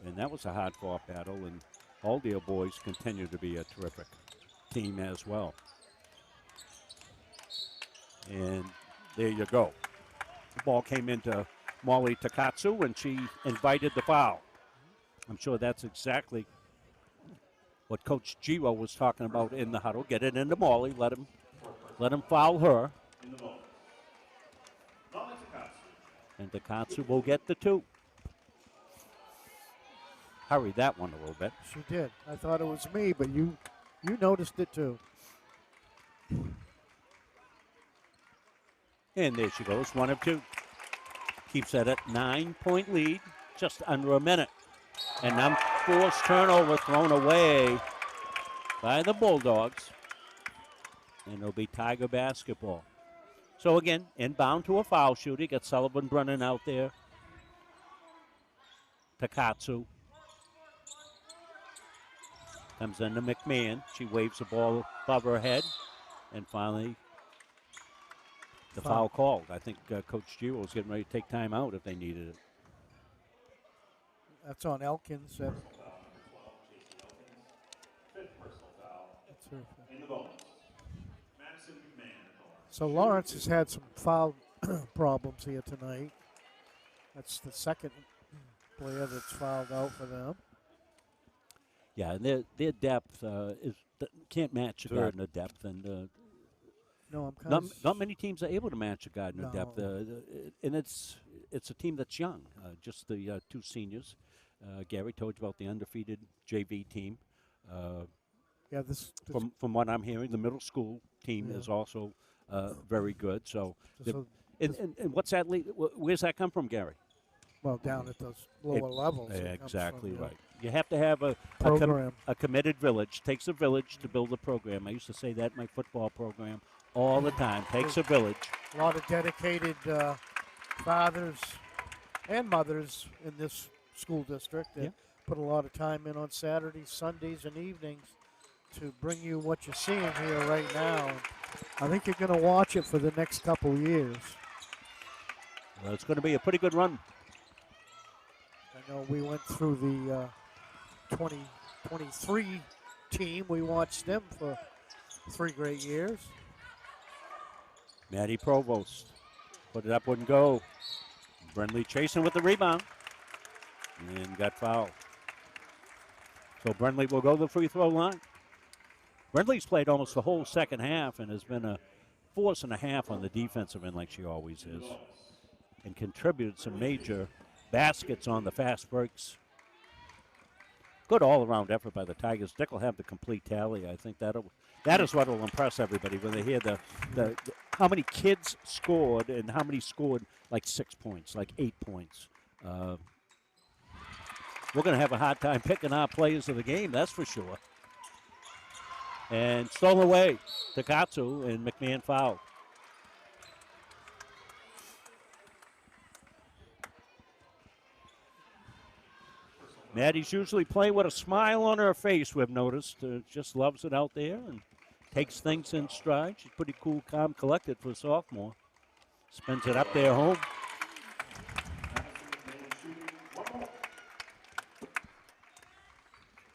And that was a hard-fought battle, and Halldale boys continue to be a terrific team as well. And there you go. The ball came into Molly Takatsu, and she invited the foul. I'm sure that's exactly what Coach Giro was talking about in the huddle. Get it into Molly, let him foul her. And Takatsu will get the 2. Hurry that one a little bit. She did. I thought it was me, but you noticed it too. And there she goes, 1 of 2. Keeps it at 9-point lead, just under a minute. And now forced turnover thrown away by the Bulldogs. And it'll be Tiger basketball. So again, inbound to a foul shooter. Got Sullivan Brennan out there. Takatsu. Comes into McMahon. She waves the ball above her head. And finally, the foul called. I think Coach Giro was getting ready to take time out if they needed it. That's on Elkins. Fifth personal foul. In the bonus. Madison McMahon. So Lawrence has had some foul problems here tonight. That's the second player that's fouled out for them. Yeah, and their depth can't match the Gardiner depth, and no, I'm not many teams are able to match the Gardiner depth, and it's a team that's young. Just the 2 seniors. Gary told you about the undefeated JV team. This from what I'm hearing, the middle school team is also very good. So, and what's that? Where's that come from, Gary? Well, down at those lower levels. Exactly right. You have to have a committed village. Takes a village to build a program. I used to say that in my football program all the time. Takes a village. A lot of dedicated fathers and mothers in this school district that put a lot of time in on Saturdays, Sundays, and evenings to bring you what you're seeing here right now. I think you're going to watch it for the next couple of years. Well, it's going to be a pretty good run. I know we went through the 2023 team. We watched them for 3 great years. Maddie Provost put it up, wouldn't go. Brentley chasing with the rebound and got fouled. So Brentley will go to the free throw line. Brentley's played almost the whole second half and has been a force and a half on the defensive end like she always is, and contributed some major baskets on the fast breaks. Good all-around effort by the Tigers. Dick will have the complete tally. I think that is what will impress everybody when they hear the how many kids scored and how many scored like 6 points, like 8 points. We're going to have a hard time picking our players of the game, that's for sure. And stolen away. Takatsu and McMahon fouled. Maddie's usually playing with a smile on her face, we've noticed. Just loves it out there and takes things in stride. She's pretty cool, calm, collected for a sophomore. Spins it up there home.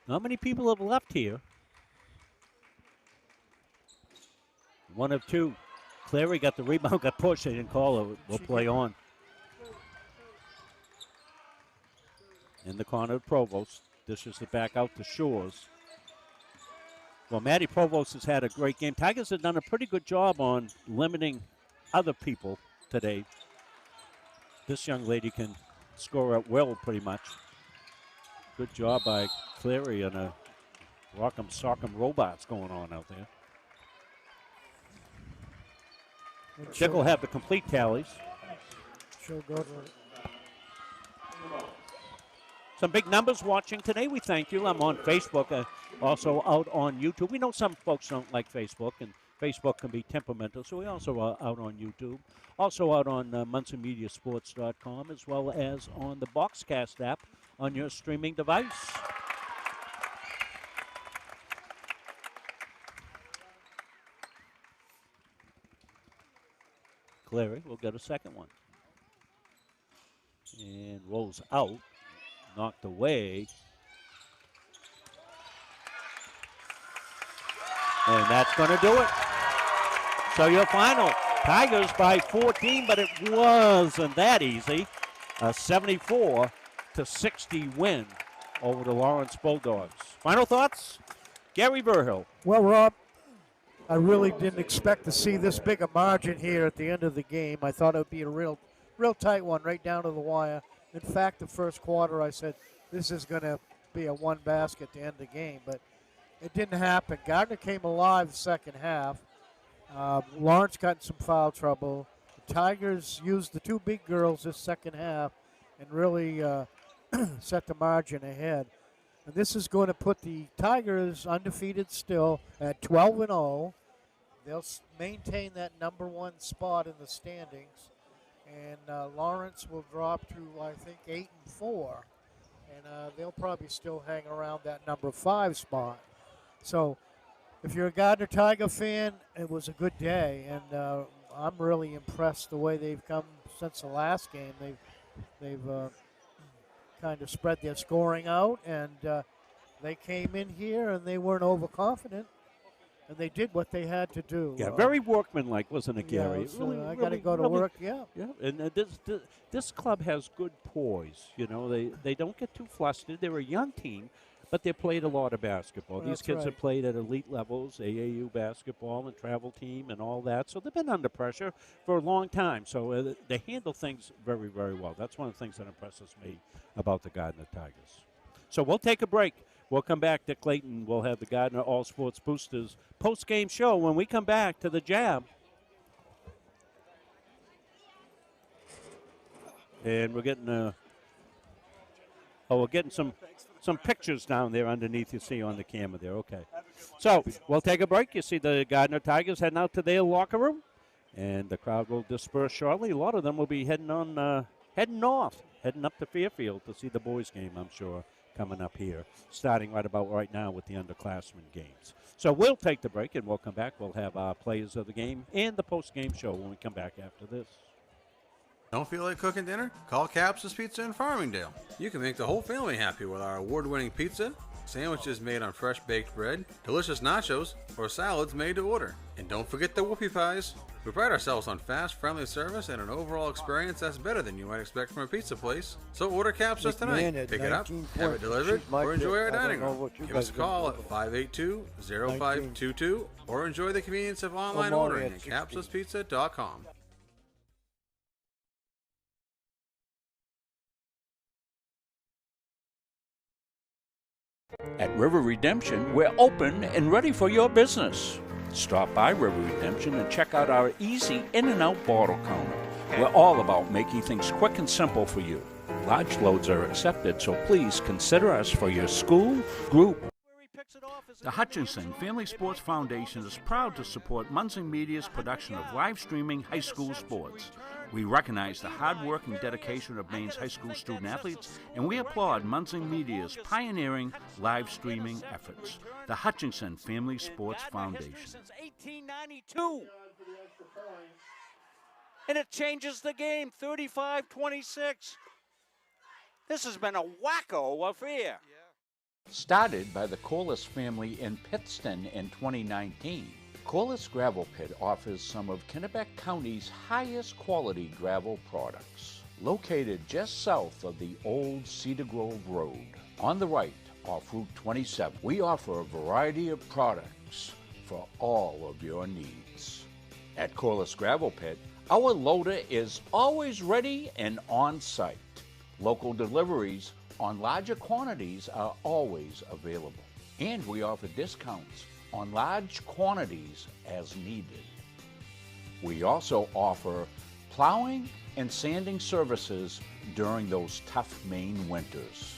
Not many people have left here. One of two. Clary got the rebound, got pushed. They didn't call it. We'll play on. In the corner of Provost. Dishes it back out to Shores. Well, Maddie Provost has had a great game. Tigers have done a pretty good job on limiting other people today. This young lady can score at will pretty much. Good job by Clary and a Rock'em Sock'em robots going on out there. Chick will have the complete tallies. She'll go to Some big numbers watching today. We thank you. I'm on Facebook, also out on YouTube. We know some folks don't like Facebook, and Facebook can be temperamental, so we also are out on YouTube. Also out on MunsonMediaSports.com, as well as on the Boxcast app on your streaming device. Clary will get a second one. And rolls out. Knocked away. And that's going to do it. So your final, Tigers by 14, but it wasn't that easy. A 74-60 win over the Lawrence Bulldogs. Final thoughts? Gary Verhill. Well, Rob, I really didn't expect to see this big a margin here at the end of the game. I thought it would be a real tight one right down to the wire. In fact, the first quarter I said this is going to be a one basket to end the game, but it didn't happen. Gardiner came alive the second half. Lawrence got in some foul trouble. The Tigers used the two big girls this second half and really set the margin ahead. And this is going to put the Tigers undefeated still at 12-0. They'll maintain that number one spot in the standings. And Lawrence will drop to, I think, 8-4. And they'll probably still hang around that number 5 spot. So if you're a Gardiner Tiger fan, it was a good day. And I'm really impressed the way they've come since the last game. They've kind of spread their scoring out. And they came in here and they weren't overconfident. And they did what they had to do. Yeah, very workmanlike, wasn't it, Gary? Yeah, really, I got to go to work, yeah. Yeah, and this club has good poise. You know, they don't get too flustered. They're a young team, but they played a lot of basketball. These kids have played at elite levels, AAU basketball and travel team and all that. So they've been under pressure for a long time. So they handle things very, very well. That's one of the things that impresses me about the Gardiner Tigers. So we'll take a break. We'll come back to Clayton. We'll have the Gardiner All Sports Boosters post-game show when we come back to the Jab. And we're getting we're getting some pictures down there underneath you see on the camera there. Okay. So we'll take a break. You see the Gardiner Tigers heading out to their locker room, and the crowd will disperse shortly. A lot of them will be heading north, heading up to Fairfield to see the boys' game, I'm sure, coming up here, starting right now with the underclassmen games. So we'll take the break, and we'll come back. We'll have our players of the game and the post-game show when we come back after this. Don't feel like cooking dinner? Call Caps's Pizza in Farmingdale. You can make the whole family happy with our award-winning pizza, sandwiches made on fresh baked bread, delicious nachos, or salads made to order. And don't forget the whoopie pies. We pride ourselves on fast, friendly service and an overall experience that's better than you might expect from a pizza place. So order Caps's tonight. Pick it up, have it delivered, or enjoy our dining room. Give us a call at 582-0522 or enjoy the convenience of online ordering at capsuspizza.com. At River Redemption, we're open and ready for your business. Stop by River Redemption and check out our easy in and out bottle counter. We're all about making things quick and simple for you. Large loads are accepted, so please consider us for your school, group. The Hutchinson Family Sports Foundation is proud to support Munson Media's production of live streaming high school sports. We recognize the hard work and dedication of Maine's high school student athletes, and we applaud Munson Media's pioneering live streaming efforts. The Hutchinson Family Sports Foundation. Since 1892. And it changes the game, 35-26. This has been a wacko affair. Started by the Corliss family in Pittston in 2019, Corliss Gravel Pit offers some of Kennebec County's highest quality gravel products. Located just south of the old Cedar Grove Road, on the right off Route 27, we offer a variety of products for all of your needs. At Corliss Gravel Pit, our loader is always ready and on site. Local deliveries on larger quantities are always available. And we offer discounts on large quantities as needed. We also offer plowing and sanding services during those tough Maine winters.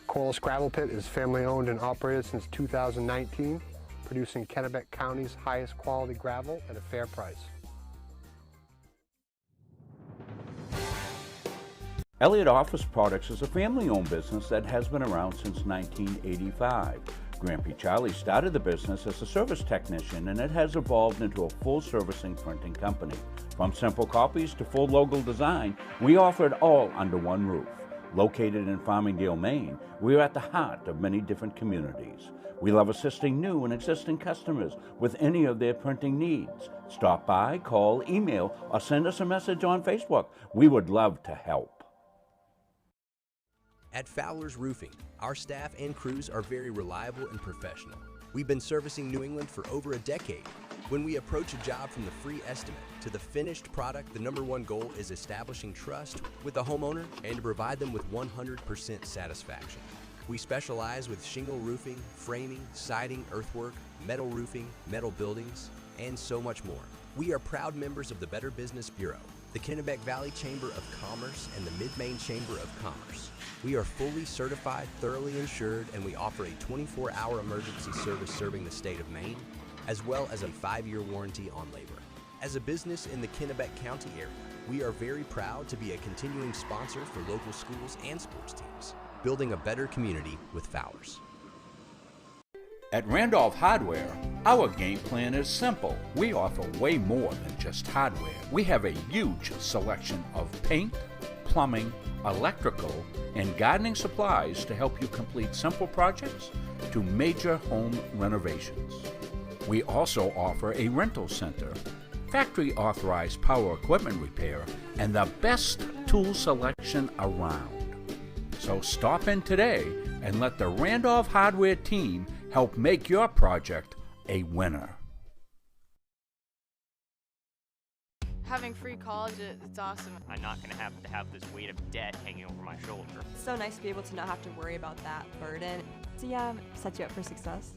Corliss Gravel Pit is family owned and operated since 2019, producing Kennebec County's highest quality gravel at a fair price. Elliott Office Products is a family-owned business that has been around since 1985. Grampy Charlie started the business as a service technician, and it has evolved into a full-servicing printing company. From simple copies to full logo design, we offer it all under one roof. Located in Farmingdale, Maine, we are at the heart of many different communities. We love assisting new and existing customers with any of their printing needs. Stop by, call, email, or send us a message on Facebook. We would love to help. At Fowler's Roofing, our staff and crews are very reliable and professional. We've been servicing New England for over a decade. When we approach a job from the free estimate to the finished product, the #1 goal is establishing trust with the homeowner and to provide them with 100% satisfaction. We specialize with shingle roofing, framing, siding, earthwork, metal roofing, metal buildings, and so much more. We are proud members of the Better Business Bureau, the Kennebec Valley Chamber of Commerce, and the Mid-Maine Chamber of Commerce. We are fully certified, thoroughly insured, and we offer a 24-hour emergency service serving the state of Maine, as well as a 5-year warranty on labor. As a business in the Kennebec County area, we are very proud to be a continuing sponsor for local schools and sports teams, building a better community with Fowler's. At Randolph Hardware, our game plan is simple. We offer way more than just hardware. We have a huge selection of paint, plumbing, electrical, and gardening supplies to help you complete simple projects to major home renovations. We also offer a rental center, factory authorized power equipment repair, and the best tool selection around. So stop in today and let the Randolph Hardware team help make your project a winner. Having free college, it's awesome. I'm not going to have this weight of debt hanging over my shoulder. It's so nice to be able to not have to worry about that burden. So yeah, set you up for success.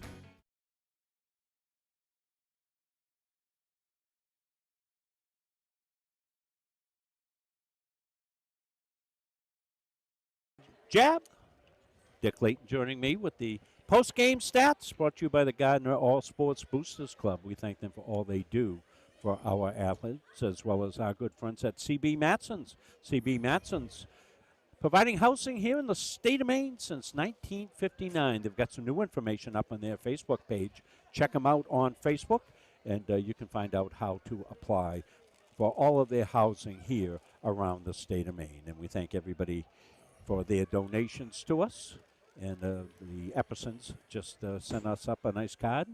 Jab. Dick Layton joining me with the post-game stats brought to you by the Gardiner All Sports Boosters Club. We thank them for all they do for our athletes, as well as our good friends at CB Matson's. CB Matson's providing housing here in the state of Maine since 1959. They've got some new information up on their Facebook page. Check them out on Facebook, and you can find out how to apply for all of their housing here around the state of Maine. And we thank everybody for their donations to us. And the Eppersons just sent us up a nice card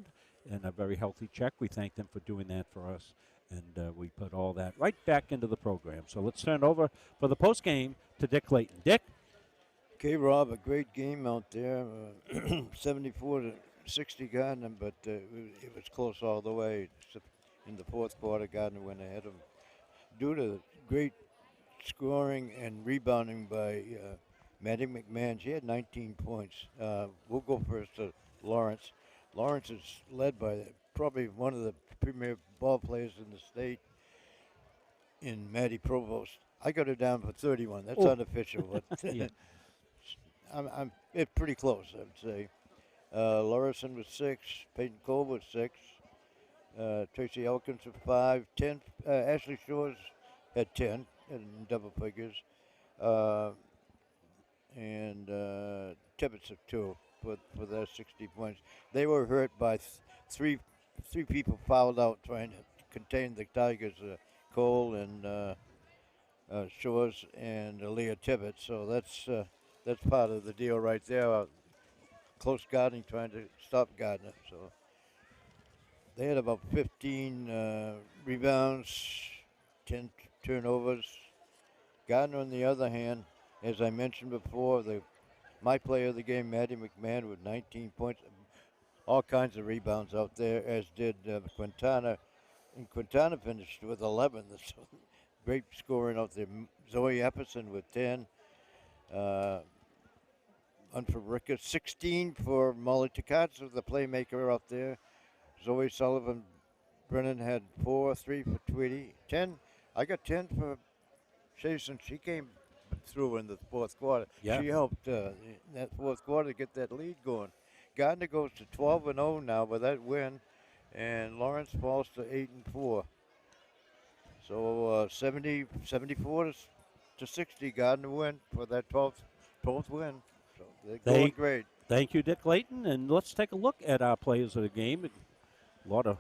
and a very healthy check. We thank them for doing that for us. And we put all that right back into the program. So let's turn over for the post game to Dick Layton. Dick? Okay, Rob, a great game out there. 74-60 Gardiner, but it was close all the way. In the fourth quarter, Gardiner went ahead of them. Due to great scoring and rebounding by Maddie McMahon, she had 19 points. We'll go first to Lawrence. Lawrence is led by probably one of the premier ball players in the state in Maddie Provost. I got her down for 31. That's unofficial, but Yeah. it's pretty close, I would say. Lorison was 6. Peyton Cole was 6. Tracy Elkins with 5, 10. Ashley Shores had 10 in double figures. And Tibbetts of 2 for their 60 points. They were hurt by three people fouled out trying to contain the Tigers, Cole and Shores and Leah Tibbetts. So that's part of the deal right there. Close guarding, trying to stop Gardiner. So they had about 15 rebounds, 10 turnovers. Gardiner, on the other hand, as I mentioned before, my player of the game, Maddie McMahon, with 19 points, all kinds of rebounds out there, as did Quintana. And Quintana finished with 11. That's great scoring out there. Zoe Epperson with 10. One for Ricketts, 16 for Molly Takatsu, the playmaker out there. Zoe Sullivan Brennan had 4, 3 for Tweedy. 10. I got 10 for Jason. She came through in the fourth quarter. Yeah. She helped in that fourth quarter to get that lead going. Gardner goes to 12-0 now with that win, and Lawrence falls to 8-4. So 74 to 60, Gardner win for that 12th win. So they're going great. Thank you, Dick Layton. And let's take a look at our players of the game. A lot of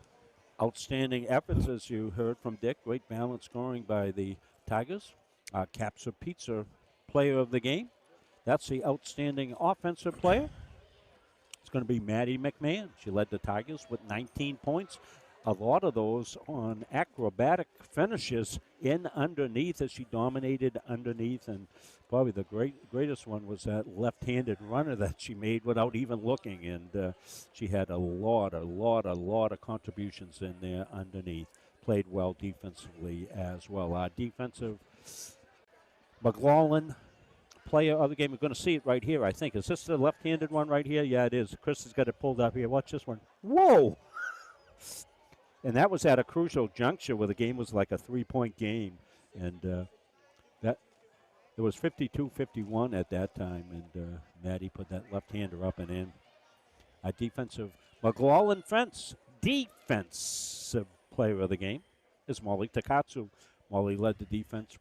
outstanding efforts, as you heard from Dick. Great balance scoring by the Tigers. Capsa Pizza player of the game. That's the outstanding offensive player. It's going to be Maddie McMahon. She led the Tigers with 19 points. A lot of those on acrobatic finishes in underneath as she dominated underneath. And probably the greatest one was that left-handed runner that she made without even looking. And she had a lot of contributions in there underneath. Played well defensively as well. Our defensive McLaughlin player of the game. We're going to see it right here, I think. Is this the left-handed one right here? Yeah, it is. Chris has got it pulled up here. Watch this one. Whoa! And that was at a crucial juncture where the game was like a 3-point game. And that it was 52-51 at that time. And Maddie put that left-hander up and in. Our defensive McLaughlin defensive player of the game is Molly Takatsu. Molly led the defense.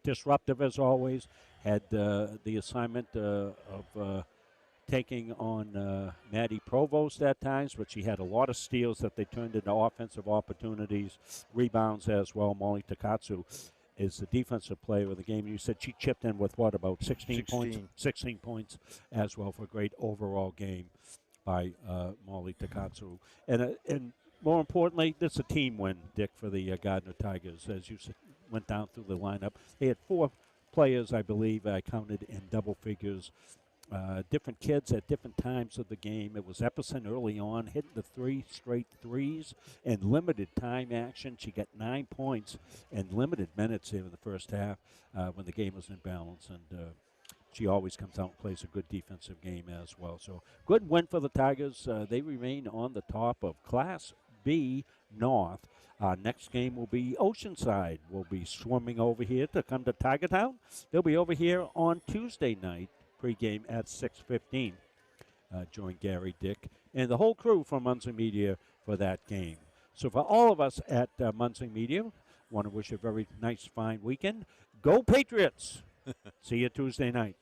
Disruptive as always. Had the assignment of taking on Maddie Provost at times, but she had a lot of steals that they turned into offensive opportunities, rebounds as well. Molly Takatsu is the defensive player of the game. You said she chipped in with what, about 16 points? 16 points as well for a great overall game by Molly Takatsu. And more importantly, this is a team win, Dick, for the Gardiner Tigers. As you went down through the lineup, they had 4 players, I believe, I counted in double figures. Different kids at different times of the game. It was Epperson early on, hitting the 3 straight threes and limited time action. She got 9 points and limited minutes here in the first half when the game was in balance. And she always comes out and plays a good defensive game as well. So good win for the Tigers. They remain on the top of Class B North. Next game will be Oceanside. We'll be swimming over here to come to Tiger Town. They'll be over here on Tuesday night. Pregame at 6:15. Join Gary, Dick, and the whole crew from Muncie Media for that game. So for all of us at Muncie Media, want to wish you a very nice, fine weekend. Go Patriots! See you Tuesday night.